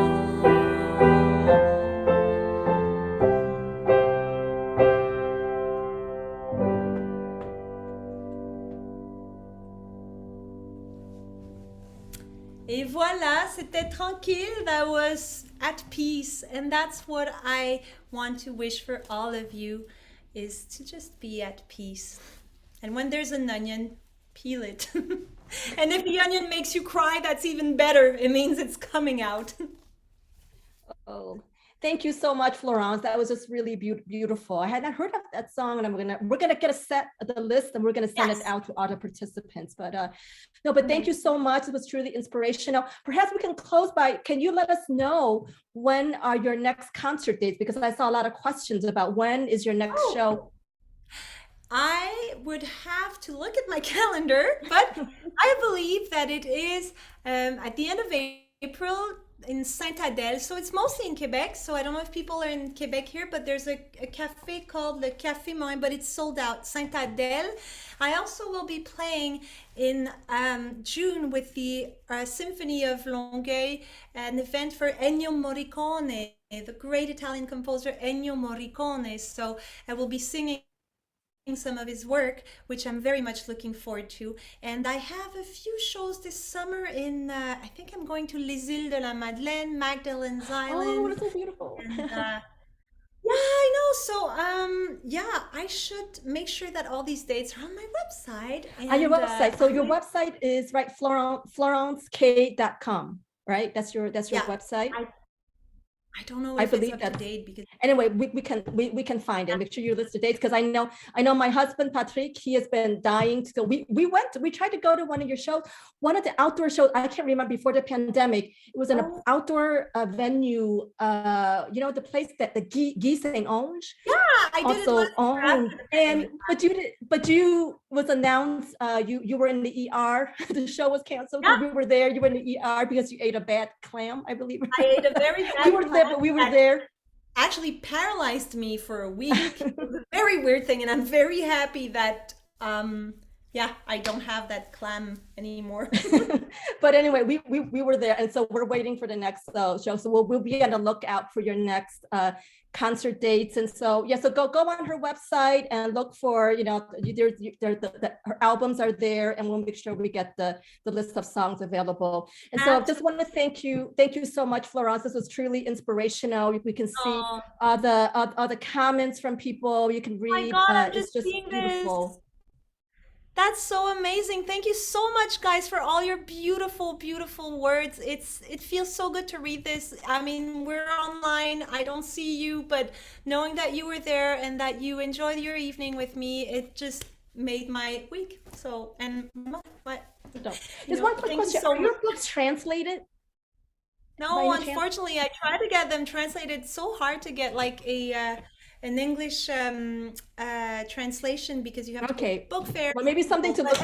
S3: Et voilà, c'était tranquille. That was at peace. And that's what I want to wish for all of you, is to just be at peace. And when there's an onion, peel it. And if the onion makes you cry, that's even better. It means it's coming out.
S1: Oh, thank you so much, Florence. That was just really beautiful. I had not heard of that song, and we're gonna get a set of the list, and we're gonna send it out to other participants. But no, but thank you so much. It was truly inspirational. Perhaps we can close by. Can you let us know when are your next concert dates? Because I saw a lot of questions about when is your next show.
S3: I would have to look at my calendar, but I believe that it is at the end of April in Saint-Adèle. So it's mostly in Quebec. So I don't know if people are in Quebec here, but there's a cafe called Le Café Morin, but it's sold out, Saint-Adèle. I also will be playing in June with the Symphony of Longueuil, an event for Ennio Morricone, the great Italian composer Ennio Morricone. So I will be singing some of his work, which I'm very much looking forward to. And I have a few shows this summer in, I think I'm going to Les Îles de la Madeleine, Magdalene's Island.
S1: Oh, that's so beautiful.
S3: And, yeah, I know. So, yeah, I should make sure that all these dates are on my website.
S1: On your website. So your website is right, florencek.com, right? That's your website.
S3: I don't know
S1: I
S3: if it's
S1: believe
S3: up
S1: that.
S3: to date because
S1: Anyway, we can find it. Make sure you list the dates because I know my husband Patrick, he has been dying to go. We tried to go to one of your shows, one of the outdoor shows. I can't remember before the pandemic. It was an outdoor venue. You know, the place that the geese owns.
S3: yeah, I did
S1: Also
S3: it last year
S1: owned.
S3: after the
S1: And
S3: pandemic.
S1: but you was announced. You were in the ER. The show was canceled.
S3: Yeah.
S1: We were there. You were in the ER because you ate a bad clam, I believe.
S3: I ate a very bad
S1: We were there, but we were there.
S3: actually paralyzed me for a week. It was a very weird thing, and I'm very happy that yeah, I don't have that clam anymore.
S1: But anyway, we were there, and so we're waiting for the next show. So we'll be on the lookout for your next concert dates. And so yeah, so go on her website and look for, you know, her albums are there, and we'll make sure we get the list of songs available. And so I just want to thank you so much, Florence. This was truly inspirational. We can see all the comments from people. You can read.
S3: God, I'm
S1: it's
S3: just
S1: just
S3: seeing
S1: beautiful.
S3: this. That's so amazing. Thank you so much, guys, for all your beautiful, beautiful words. It feels so good to read this. I mean, we're online. I don't see you, but knowing that you were there and that you enjoyed your evening with me, it just made my week. So, and what?
S1: There's one quick question. Are your books translated?
S3: No, unfortunately, I tried to get them translated. It's so hard to get like an English translation because you have to go to book fair.
S1: Well, maybe something to look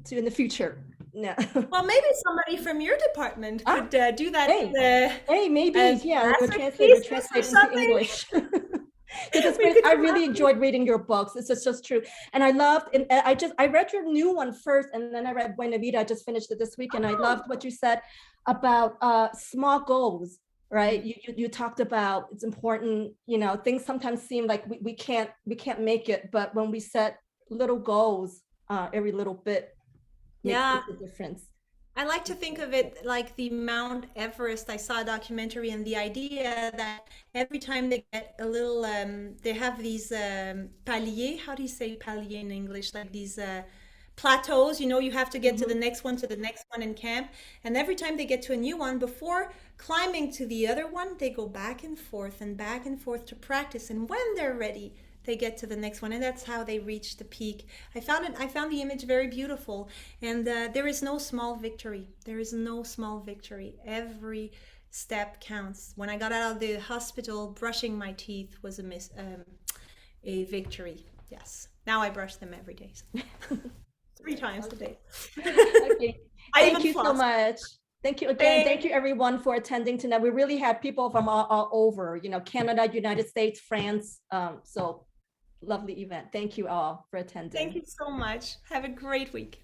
S1: to in the future. No.
S3: Well, maybe somebody from your department could do that.
S1: Hey, maybe, yeah, translate into English. Because I really enjoyed reading your books. It's just true. And I loved, and I read your new one first, and then I read Buena Vida. I just finished it this week, and I loved what you said about small goals. Right, you talked about it's important. You know, things sometimes seem like we can't make it, but when we set little goals, every little bit makes a difference.
S3: I like to think of it like the Mount Everest. I saw a documentary, and the idea that every time they get a little, they have these paliers. How do you say palier in English? Like these plateaus, you know, you have to get to the next one in camp. And every time they get to a new one, before climbing to the other one, they go back and forth to practice. And when they're ready, they get to the next one. And that's how they reach the peak. I found the image very beautiful. And there is no small victory. There is no small victory. Every step counts. When I got out of the hospital, brushing my teeth was a victory. Yes. Now I brush them every day. 3 times a day.
S1: Okay. Thank you so much. Thank you again. Thank you everyone for attending tonight. We really had people from all over, you know, Canada, United States, France. So lovely event. Thank you all for attending.
S3: Thank you so much. Have a great week.